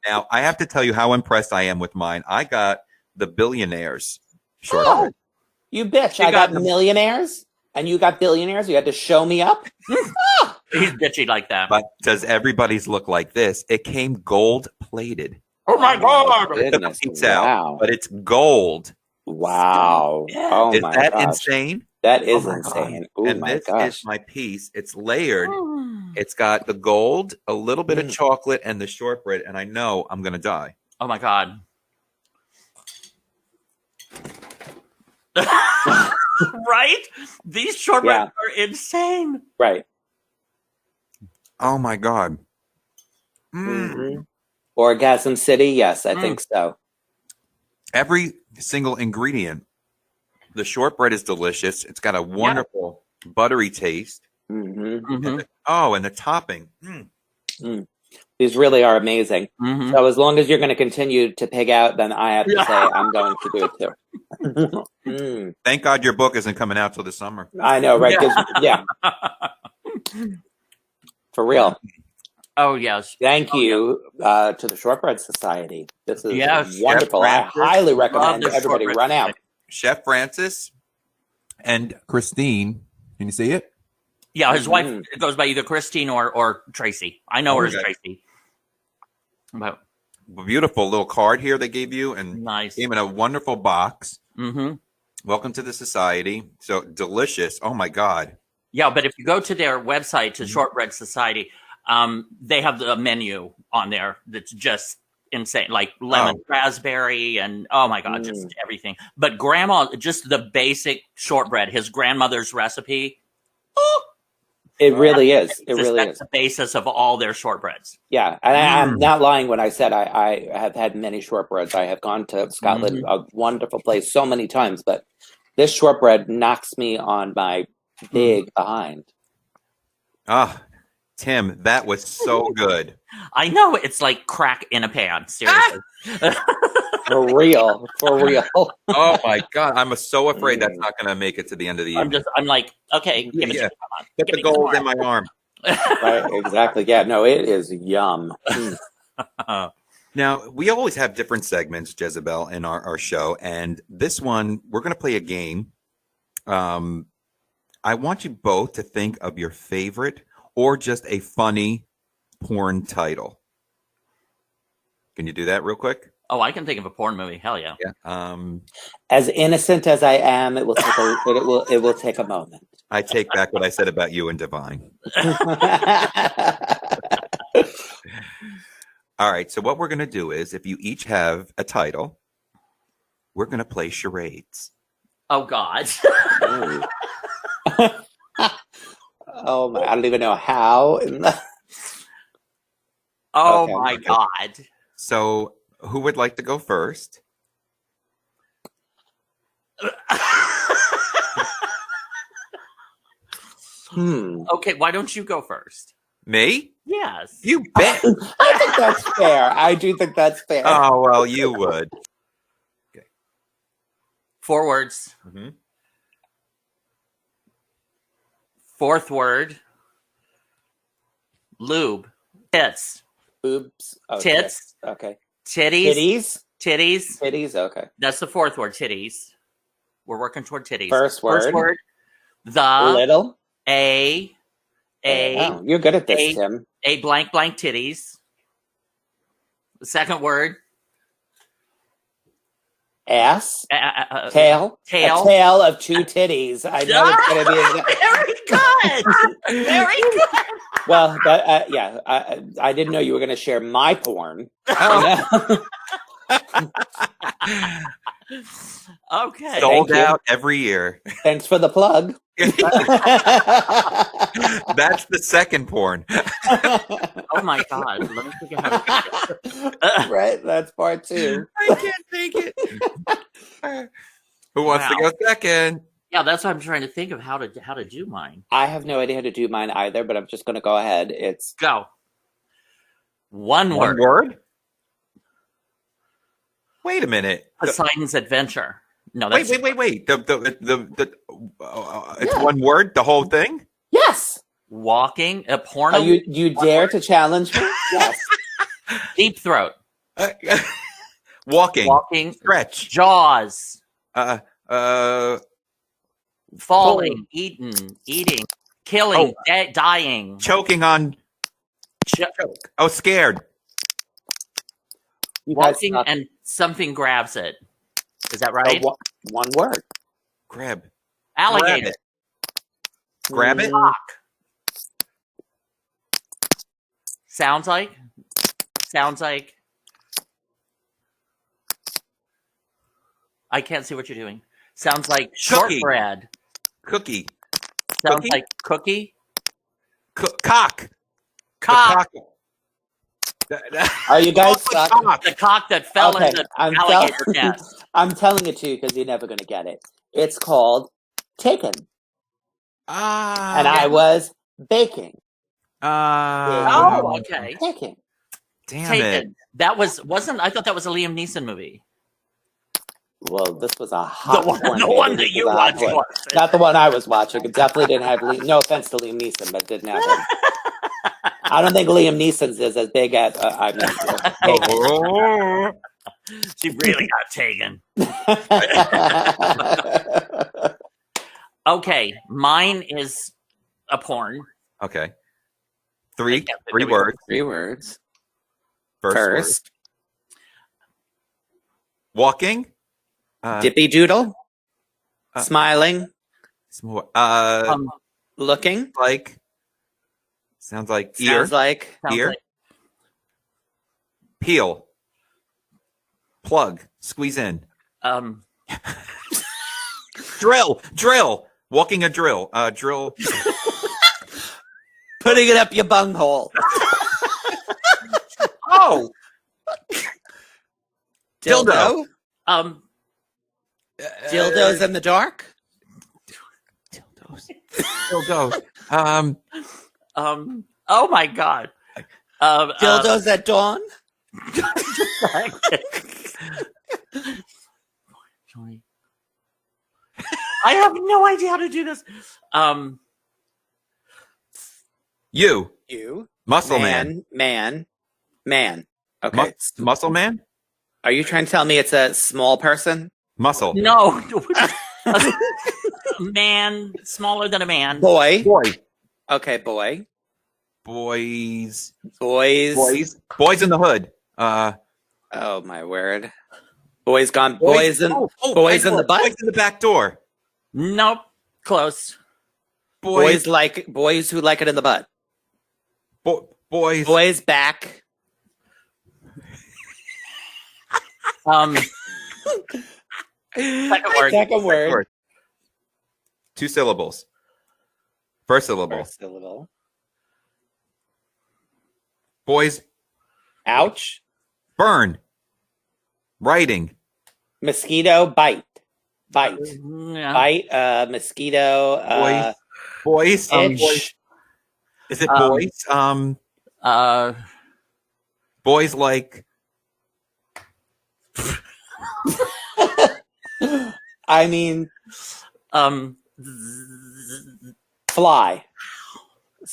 Speaker 3: Now, I have to tell you how impressed I am with mine. I got the Billionaires shortbread.
Speaker 1: You bitch. I got millionaires, and you got billionaires. You had to show me up.
Speaker 2: He's bitchy like that.
Speaker 3: But does everybody's look like this? It came gold plated.
Speaker 2: Oh my God.
Speaker 1: Goodness.
Speaker 3: Wow. But it's gold.
Speaker 1: Wow. Oh
Speaker 3: Is
Speaker 1: my
Speaker 3: that
Speaker 1: gosh.
Speaker 3: insane?
Speaker 1: That is
Speaker 3: my
Speaker 1: insane.
Speaker 3: God.
Speaker 1: Oh
Speaker 3: And
Speaker 1: my
Speaker 3: this
Speaker 1: gosh.
Speaker 3: is my piece. It's layered. It's got the gold, a little bit of chocolate, and the shortbread. And I know I'm going to die.
Speaker 2: Oh my God. Right? These shortbreads are insane.
Speaker 1: Right.
Speaker 3: Oh my God.
Speaker 1: Orgasm City? Yes, I think so.
Speaker 3: Every single ingredient. The shortbread is delicious. It's got a wonderful buttery taste. And the topping.
Speaker 1: These really are amazing. So as long as you're going to continue to pig out, then I have to say I'm going to do it too.
Speaker 3: Thank God your book isn't coming out till the summer.
Speaker 1: I know, right? Yeah. For real.
Speaker 2: Oh, yes.
Speaker 1: Thank you to the Shortbread Society. This is wonderful. I
Speaker 3: Chef
Speaker 1: highly recommend everybody run out.
Speaker 3: Chef Francis and Christine. Can you see it?
Speaker 2: Yeah, his wife goes by either Christine or Tracy. I know her as Tracy. But
Speaker 3: beautiful little card here they gave you, and
Speaker 2: nice.
Speaker 3: Came in a wonderful box. Welcome to the society. So delicious. Oh my God.
Speaker 2: Yeah, but if you go to their website, to Shortbread Society, they have the menu on there that's just insane, like lemon raspberry and oh my God, just everything. But grandma, just the basic shortbread, his grandmother's recipe.
Speaker 1: It really is. It really
Speaker 2: that's
Speaker 1: is
Speaker 2: the basis of all their shortbreads.
Speaker 1: Yeah, and I'm not lying when I said I have had many shortbreads. I have gone to Scotland, a wonderful place, so many times, but this shortbread knocks me on my big behind.
Speaker 3: Tim, that was so good.
Speaker 2: I know, it's like crack in a pan. Seriously.
Speaker 1: For real. For real.
Speaker 3: Oh my God. I'm so afraid that's not going to make it to the end of the evening.
Speaker 2: I'm like, okay, give it to
Speaker 3: Yeah.
Speaker 2: me. Come on.
Speaker 3: Put
Speaker 2: Give
Speaker 3: the
Speaker 2: me some
Speaker 3: gold
Speaker 2: more.
Speaker 3: in my arm.
Speaker 1: Right, exactly. Yeah, no, it is yum.
Speaker 3: Now, we always have different segments, Jezebel, in our show. And this one, we're going to play a game. I want you both to think of your favorite or just a funny porn title. Can you do that real quick?
Speaker 2: Oh, I can think of a porn movie. Hell yeah.
Speaker 3: Yeah.
Speaker 1: As innocent as I am, it will take a moment.
Speaker 3: I take back what I said about you and Divine. All right. So what we're going to do is, if you each have a title, we're going to play charades.
Speaker 2: Oh God.
Speaker 1: Oh my! I don't even know how.
Speaker 2: Oh
Speaker 1: Okay.
Speaker 2: my God.
Speaker 3: So who would like to go first?
Speaker 2: Okay, why don't you go first?
Speaker 3: Me?
Speaker 2: Yes.
Speaker 3: You bet.
Speaker 1: I think that's fair. I do think that's fair.
Speaker 3: Oh, well, you would.
Speaker 2: 4 words.
Speaker 3: Mm-hmm.
Speaker 2: 4th word. Lube. Tits.
Speaker 1: Oops. Okay.
Speaker 2: Tits.
Speaker 1: Okay.
Speaker 2: Titties.
Speaker 1: Titties.
Speaker 2: Titties.
Speaker 1: Titties. Okay.
Speaker 2: That's the 4th word. Titties. We're working toward titties.
Speaker 1: First word.
Speaker 2: The.
Speaker 1: Little.
Speaker 2: A.
Speaker 1: Oh, you're good at this, Tim.
Speaker 2: A blank blank titties. The 2nd word.
Speaker 1: Ass. Tail.
Speaker 2: Tail.
Speaker 1: A tail of 2 titties. I know it's going to be.
Speaker 2: Very good. Very good.
Speaker 1: Well, but yeah, I didn't know you were going to share my porn.
Speaker 2: Okay.
Speaker 3: Sold out every year.
Speaker 1: Thanks for the plug.
Speaker 3: That's the second porn.
Speaker 2: Oh my God. Let me figure out how to do it.
Speaker 1: Right? That's part 2.
Speaker 3: I can't take it. Who wants to go second?
Speaker 2: Yeah, that's what I'm trying to think of how to do mine.
Speaker 1: I have no idea how to do mine either, but I'm just going to go ahead. It's
Speaker 2: Go. One
Speaker 3: One
Speaker 2: word.
Speaker 3: word? Wait a minute.
Speaker 2: Poseidon's Adventure. No, that's
Speaker 3: Wait. It's one word, the whole thing?
Speaker 1: yes.
Speaker 2: walking. A porno.
Speaker 1: You dare to challenge me? Yes.
Speaker 2: Deep Throat.
Speaker 3: Walking.
Speaker 2: Walking.
Speaker 3: Stretch.
Speaker 2: Jaws.
Speaker 3: Pull.
Speaker 2: Falling. Eating. Killing. Dying.
Speaker 3: Choking on. Oh, scared.
Speaker 1: You guys
Speaker 2: Walking
Speaker 1: suck.
Speaker 2: and something grabs it. Is that right?
Speaker 1: One word.
Speaker 3: Grab.
Speaker 2: Alligator.
Speaker 3: Grab it.
Speaker 2: Rock. Sounds like. I can't see what you're doing. Sounds like shortbread.
Speaker 3: Cookie.
Speaker 2: Sounds
Speaker 3: Cookie?
Speaker 2: like cookie.
Speaker 3: Cock.
Speaker 2: Cock.
Speaker 1: Are you guys suck?
Speaker 2: The cock that fell
Speaker 1: Okay,
Speaker 2: in the
Speaker 1: I'm
Speaker 2: alligator nest.
Speaker 1: I'm telling it to you because you're never going to get it. It's called Taken. And I was baking.
Speaker 2: Oh, okay.
Speaker 1: Taken.
Speaker 3: Damn
Speaker 2: Taken.
Speaker 3: it.
Speaker 2: That wasn't. I thought that was a Liam Neeson movie.
Speaker 1: Well, this was a hot one.
Speaker 2: The one that you watched.
Speaker 1: Not the one I was watching. It definitely didn't have no offense to Liam Neeson, but didn't have him. I don't think Liam Neeson's is as big as
Speaker 2: She really got taken. Okay, mine is a porn.
Speaker 3: Okay. Three
Speaker 2: Three
Speaker 3: words.
Speaker 1: 3 words.
Speaker 3: First. Word. Walking.
Speaker 1: Dippy doodle. Smiling. Looking.
Speaker 3: Sounds like ear.
Speaker 1: Sounds like.
Speaker 3: Ear. Peel. Plug. Squeeze in. Drill. Walking a drill. Drill.
Speaker 1: Putting it up your bunghole.
Speaker 3: Oh.
Speaker 1: Dildo. Dildos in the dark.
Speaker 3: Dildos.
Speaker 2: Oh my God.
Speaker 1: Dildos at dawn.
Speaker 2: I have no idea how to do this.
Speaker 3: You. Muscle
Speaker 1: Man. Okay.
Speaker 3: Muscle man?
Speaker 1: Are you trying to tell me it's a small person?
Speaker 3: Muscle.
Speaker 2: No. Man, smaller than a man.
Speaker 1: Boy.
Speaker 3: Boy.
Speaker 1: Okay, boy.
Speaker 3: Boys.
Speaker 1: Boys.
Speaker 3: Boys in the hood.
Speaker 1: Oh my word. Boys gone. Boys in the butt.
Speaker 3: Boys in the back door.
Speaker 2: Nope. Close.
Speaker 1: Boys who like it in the butt.
Speaker 3: Boys.
Speaker 1: Boys back.
Speaker 2: Second word.
Speaker 3: 2 syllables. First syllable.
Speaker 1: First syllable.
Speaker 3: Boys.
Speaker 1: Ouch.
Speaker 3: Burn. Writing.
Speaker 1: Mosquito bite.
Speaker 2: Yeah.
Speaker 1: Bite. Mosquito.
Speaker 3: Boys.
Speaker 1: Itch.
Speaker 3: Is it boys? Boys like.
Speaker 1: I mean, fly.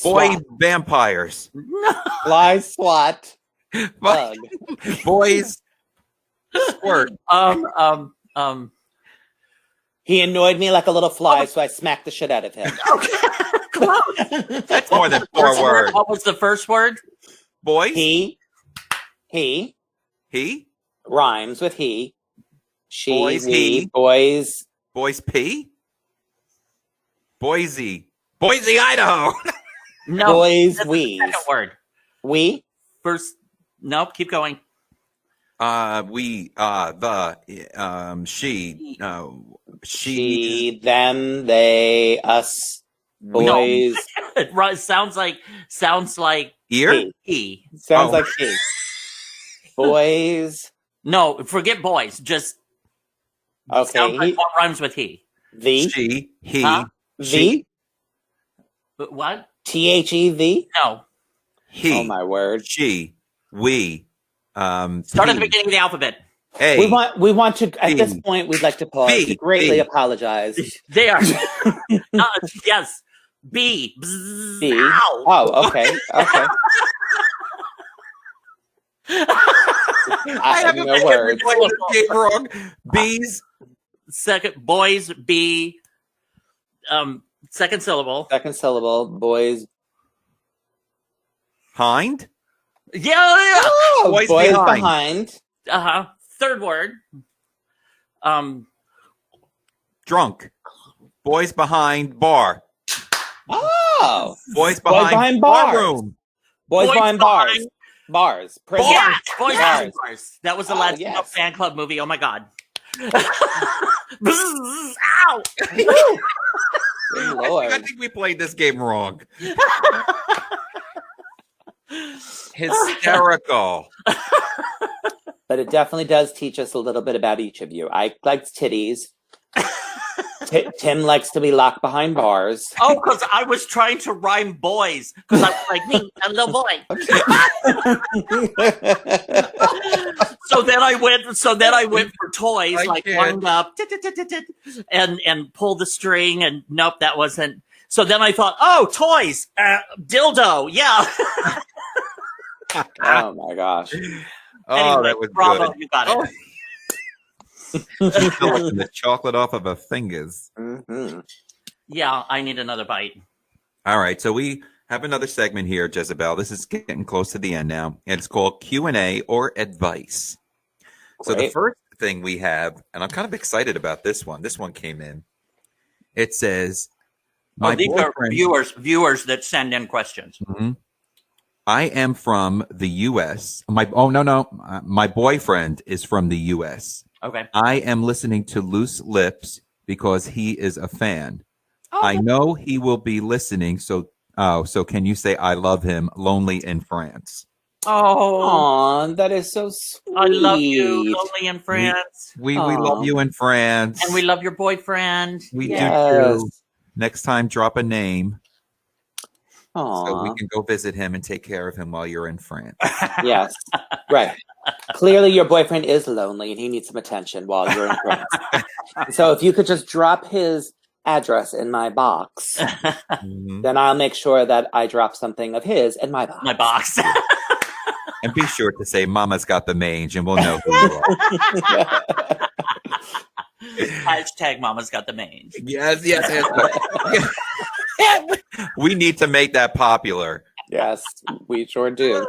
Speaker 3: Boy
Speaker 1: Swat.
Speaker 3: vampires.
Speaker 1: Fly swat. Bug.
Speaker 3: Boys squirt.
Speaker 1: He annoyed me like a little fly, so I smacked the shit out of him.
Speaker 3: That's more than 4 words.
Speaker 2: What was the first word?
Speaker 3: Boys.
Speaker 1: He
Speaker 3: He.
Speaker 1: rhymes with he. She,
Speaker 3: Boys,
Speaker 1: we,
Speaker 3: he.
Speaker 1: boys.
Speaker 3: Boys pee. Boise, Idaho.
Speaker 2: No.
Speaker 1: Boys,
Speaker 2: that's
Speaker 1: we.
Speaker 2: the second word.
Speaker 1: We.
Speaker 2: First. Nope. Keep going.
Speaker 1: She, them, they, us, boys.
Speaker 2: It sounds like
Speaker 3: Ear.
Speaker 2: he.
Speaker 1: Sounds
Speaker 3: Oh.
Speaker 1: like she. Boys.
Speaker 2: No, forget boys. Just
Speaker 1: Okay.
Speaker 2: sounds like what rhymes with he.
Speaker 1: The.
Speaker 3: She, he,
Speaker 2: Huh?
Speaker 1: The.
Speaker 2: But what?
Speaker 1: THEV.
Speaker 2: No.
Speaker 3: he,
Speaker 1: Oh my word.
Speaker 3: she, we.
Speaker 2: Start at the beginning of the alphabet.
Speaker 3: A.
Speaker 1: We want to at this
Speaker 3: B.
Speaker 1: point we'd like to pause
Speaker 3: B.
Speaker 1: to greatly
Speaker 3: B.
Speaker 1: apologize.
Speaker 2: There. Yes. B. Bzz,
Speaker 1: B.
Speaker 2: Ow.
Speaker 1: Oh, okay. Okay. I have no words.
Speaker 3: Playing this game wrong. Bees.
Speaker 2: Second boys. B. Second syllable.
Speaker 1: Second syllable. Boys.
Speaker 3: Hind.
Speaker 2: Yeah.
Speaker 1: Oh,
Speaker 3: Boys
Speaker 1: boys
Speaker 3: behind.
Speaker 1: behind.
Speaker 2: Third word.
Speaker 3: Drunk. Boys behind bar.
Speaker 1: Oh.
Speaker 3: Boys
Speaker 1: Boys
Speaker 3: behind,
Speaker 1: behind
Speaker 3: bar
Speaker 1: bars.
Speaker 3: room.
Speaker 1: Boys behind bars.
Speaker 2: behind-
Speaker 1: Bars. Prison.
Speaker 2: Yeah. Boys
Speaker 1: Bars.
Speaker 2: behind bars. That was the
Speaker 1: Oh,
Speaker 2: last
Speaker 1: yes.
Speaker 2: fan club movie. Oh my god. Bzz, ow.
Speaker 1: Good
Speaker 3: I
Speaker 1: Lord.
Speaker 3: think we played this game wrong. Hysterical.
Speaker 1: But it definitely does teach us a little bit about each of you. I like titties. Tim likes to be locked behind bars.
Speaker 2: Oh, because I was trying to rhyme boys. Because I was like, me, a little boy. So then I went for toys,
Speaker 3: I
Speaker 2: like
Speaker 3: can't.
Speaker 2: wind up, and pull the string, and nope, that wasn't. So then I thought, oh, toys, dildo, yeah.
Speaker 1: Oh my gosh.
Speaker 3: Oh,
Speaker 2: Anyway,
Speaker 3: that was
Speaker 2: bravo,
Speaker 3: good.
Speaker 2: you got it.
Speaker 3: Still licking the chocolate off of her fingers.
Speaker 1: Mhm.
Speaker 2: Yeah, I need another bite.
Speaker 3: All right, so we have another segment here, Jezebel. This is getting close to the end now. And it's called Q&A or advice. So the
Speaker 1: Great.
Speaker 3: first thing we have, and I'm kind of excited about this one. This one came in. It says,
Speaker 2: These are viewers that send in questions.
Speaker 3: Mhm. I am from the U.S. My boyfriend is from the U.S.
Speaker 2: Okay.
Speaker 3: I am listening to Loose Lips because he is a fan.
Speaker 2: Oh,
Speaker 3: I know he will be listening. So can you say I love him? Lonely in France.
Speaker 2: oh,
Speaker 1: Aw, that is so sweet.
Speaker 2: I love you, Lonely in France.
Speaker 3: We
Speaker 1: Aw.
Speaker 3: love you in France.
Speaker 2: And we love your boyfriend.
Speaker 3: We do
Speaker 1: Yes.
Speaker 3: too. Next time, drop a name so
Speaker 1: Aw.
Speaker 3: we can go visit him and take care of him while you're in France.
Speaker 1: Yes. Right. Clearly, your boyfriend is lonely and he needs some attention while you're in France. So if you could just drop his address in my box,
Speaker 3: Mhm.
Speaker 1: then I'll make sure that I drop something of his in my box.
Speaker 2: My box.
Speaker 3: And be sure to say Mama's got the mange and we'll know who you are.
Speaker 2: Hashtag Mama's got the mange.
Speaker 3: Yes. We need to make that popular.
Speaker 1: Yes, we sure do.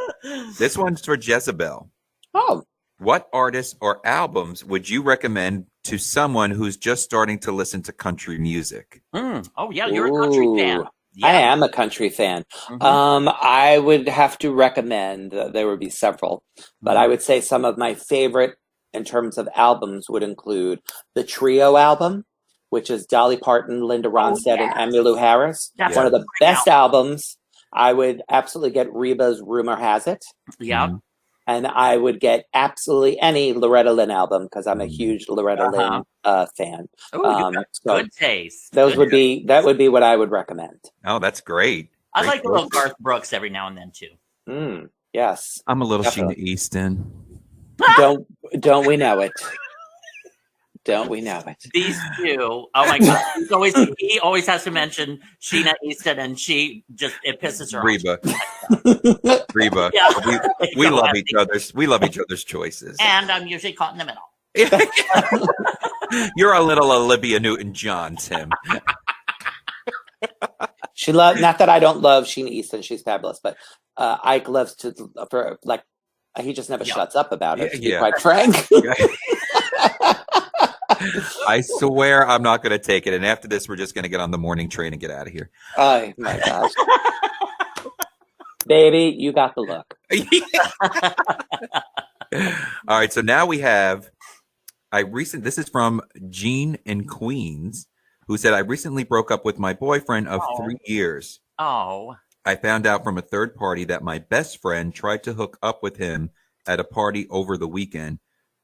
Speaker 3: This one's for Jeza Belle.
Speaker 1: Oh,
Speaker 3: What artists or albums would you recommend to someone who's just starting to listen to country music?
Speaker 2: Oh, yeah, you're a country fan.
Speaker 1: ooh,
Speaker 2: Yeah.
Speaker 1: I am a country fan.
Speaker 2: Mhm.
Speaker 1: I would have to recommend, there would be several, but I would say some of my favorite in terms of albums would include the Trio album, which is Dolly Parton, Linda Ronstadt, and Emmylou Harris.
Speaker 2: That's
Speaker 1: One of the
Speaker 2: a great
Speaker 1: best albums. I would absolutely get Reba's Rumor Has It.
Speaker 2: Yeah.
Speaker 3: Mhm.
Speaker 1: And I would get absolutely any Loretta Lynn album because I'm a huge Loretta Lynn fan.
Speaker 2: Oh,
Speaker 1: So
Speaker 2: good taste.
Speaker 1: those
Speaker 2: Good
Speaker 1: would be what I would recommend.
Speaker 3: Oh, that's great.
Speaker 2: I
Speaker 3: Great
Speaker 2: like a little
Speaker 3: choice.
Speaker 2: Garth Brooks every now and then too.
Speaker 1: Yes.
Speaker 3: I'm a little
Speaker 1: Definitely.
Speaker 3: Sheena Easton.
Speaker 1: Don't we know it? Don't we know it?
Speaker 2: These two, oh my god, he always has to mention Sheena Easton, and it pisses her off.
Speaker 3: Reba.
Speaker 2: Yeah.
Speaker 3: We love each other's. We love each other's choices.
Speaker 2: And I'm usually caught in the middle.
Speaker 3: You're a little Olivia Newton-John, Tim.
Speaker 1: Not that I don't love Sheena Easton, she's fabulous, but Ike loves he just never shuts up about it, to be quite frank.
Speaker 3: I swear I'm not going to take it. And after this, we're just going to get on the morning train and get out of here.
Speaker 1: Oh my gosh. Baby, you got the look.
Speaker 3: All right. So now we have, this is from Jean in Queens, who said, I recently broke up with my boyfriend of 3 years.
Speaker 2: Oh.
Speaker 3: I found out from a third party that my best friend tried to hook up with him at a party over the weekend.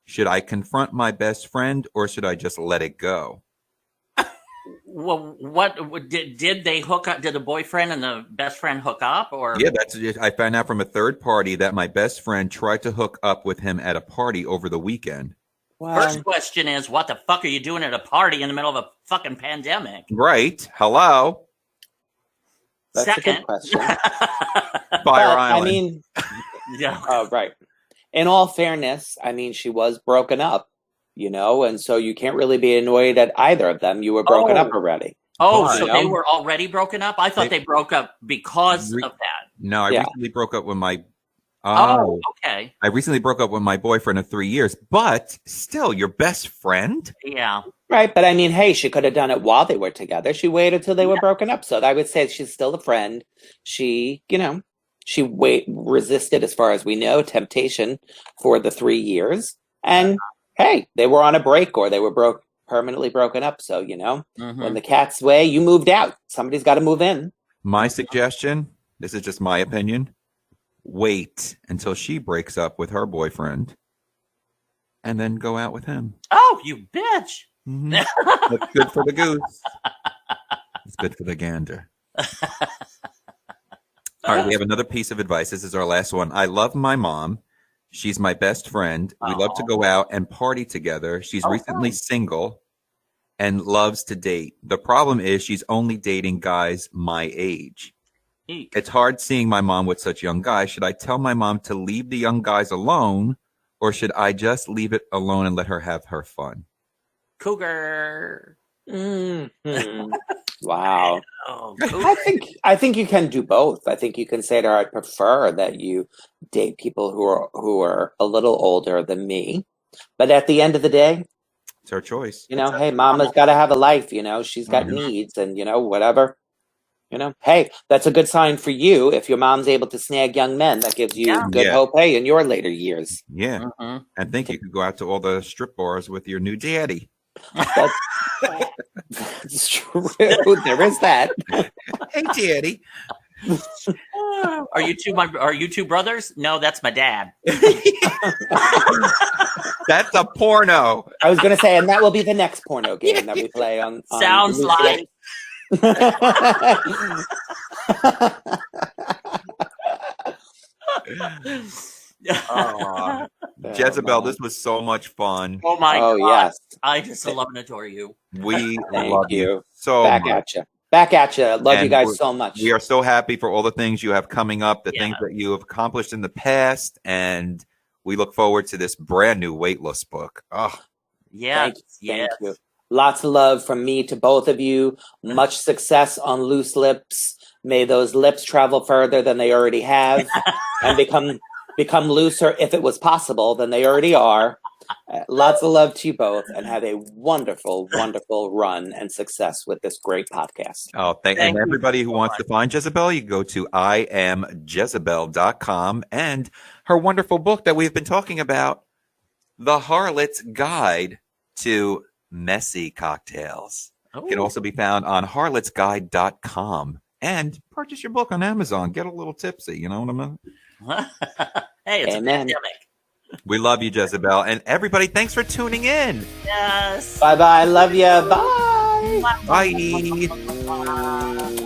Speaker 3: Should I confront my best friend or should I just let it go?
Speaker 2: Well, what did they hook up? Did the boyfriend and the best friend hook up? Or
Speaker 3: Yeah, I found out from a third party that my best friend tried to hook up with him at a party over the weekend.
Speaker 2: First question is, what the fuck are you doing at a party in the middle of a fucking pandemic?
Speaker 3: Right. Hello.
Speaker 1: That's
Speaker 2: Second.
Speaker 1: a good question.
Speaker 3: Fire Island.
Speaker 1: I mean,
Speaker 2: Yeah.
Speaker 1: right. In all fairness, I mean, she was broken up, and so you can't really be annoyed at either of them. You were broken up already.
Speaker 2: Oh,
Speaker 3: Why?
Speaker 2: so they were already broken up? I thought they broke up because of that.
Speaker 3: No, I recently broke up with my.
Speaker 2: Oh, okay.
Speaker 3: I recently broke up with my boyfriend of 3 years, but still, your best friend?
Speaker 2: Yeah.
Speaker 1: Right. But I mean, hey, she could have done it while they were together. She waited till they were broken up. So I would say she's still a friend. She, resisted, as far as we know, temptation for the 3 years. And hey, they were on a break or they were permanently broken up. So, when the cat's away, you moved out. Somebody's got to move in.
Speaker 3: My suggestion, this is just my opinion, wait until she breaks up with her boyfriend and then go out with him.
Speaker 2: Oh, you bitch.
Speaker 3: That's good for the goose. It's good for the gander. All right, we have another piece of advice. This is our last one. I love my mom. She's my best friend. We love to go out and party together. She's recently single and loves to date. The problem is she's only dating guys my age.
Speaker 2: Eek.
Speaker 3: It's hard seeing my mom with such young guys. Should I tell my mom to leave the young guys alone, or should I just leave it alone and let her have her fun?
Speaker 2: Cougar.
Speaker 1: Mm-hmm. Wow.
Speaker 2: Oh,
Speaker 1: I think you can do both. I think you can say to her, I prefer that you date people who are a little older than me. But at the end of the day,
Speaker 3: It's her choice.
Speaker 1: hey, mama's got to have a life, she's got needs and, whatever. Hey, that's a good sign for you. If your mom's able to snag young men, that gives you good hope, hey, in your later years.
Speaker 3: Yeah. I think you could go out to all the strip bars with your new daddy.
Speaker 1: That's true. There is that.
Speaker 3: Hey, daddy.
Speaker 2: Are you two brothers? No, that's my dad.
Speaker 3: That's a porno.
Speaker 1: I was going to say, and that will be the next porno game that we play on
Speaker 2: Sounds like.
Speaker 3: Jezebel, this was so much fun.
Speaker 2: Oh my
Speaker 1: Oh,
Speaker 2: God.
Speaker 1: yes.
Speaker 2: I just love and adore you.
Speaker 3: We
Speaker 1: Thank
Speaker 3: love you
Speaker 1: you.
Speaker 3: so
Speaker 1: Back
Speaker 3: much.
Speaker 1: at you. Back at you. Love you
Speaker 3: And
Speaker 1: guys so much.
Speaker 3: We are so happy for all the things you have coming up, the
Speaker 2: Yeah.
Speaker 3: things that you have accomplished in the past, and we look forward to this brand new weight loss book. Oh,
Speaker 2: Yes.
Speaker 1: Thank you. Lots of love from me to both of you. Much success on Loose Lips. May those lips travel further than they already have and become looser, if it was possible, than they already are. Lots of love to you both, and have a wonderful, wonderful run and success with this great podcast.
Speaker 3: oh,
Speaker 2: Thank
Speaker 3: and
Speaker 2: you
Speaker 3: everybody who
Speaker 2: so
Speaker 3: wants to find Jezebel, you can go to IamJezebel.com and her wonderful book that we've been talking about, The Harlot's Guide to Messy Cocktails. It can also be found on harlotsguide.com. And purchase your book on Amazon. Get a little tipsy. You know what I mean?
Speaker 2: Hey, it's
Speaker 1: Amen.
Speaker 2: a pandemic.
Speaker 3: We love you, Jezebel. And everybody, thanks for tuning in.
Speaker 2: Yes.
Speaker 1: Bye-bye. Love you. Bye.
Speaker 3: Bye.
Speaker 2: Bye.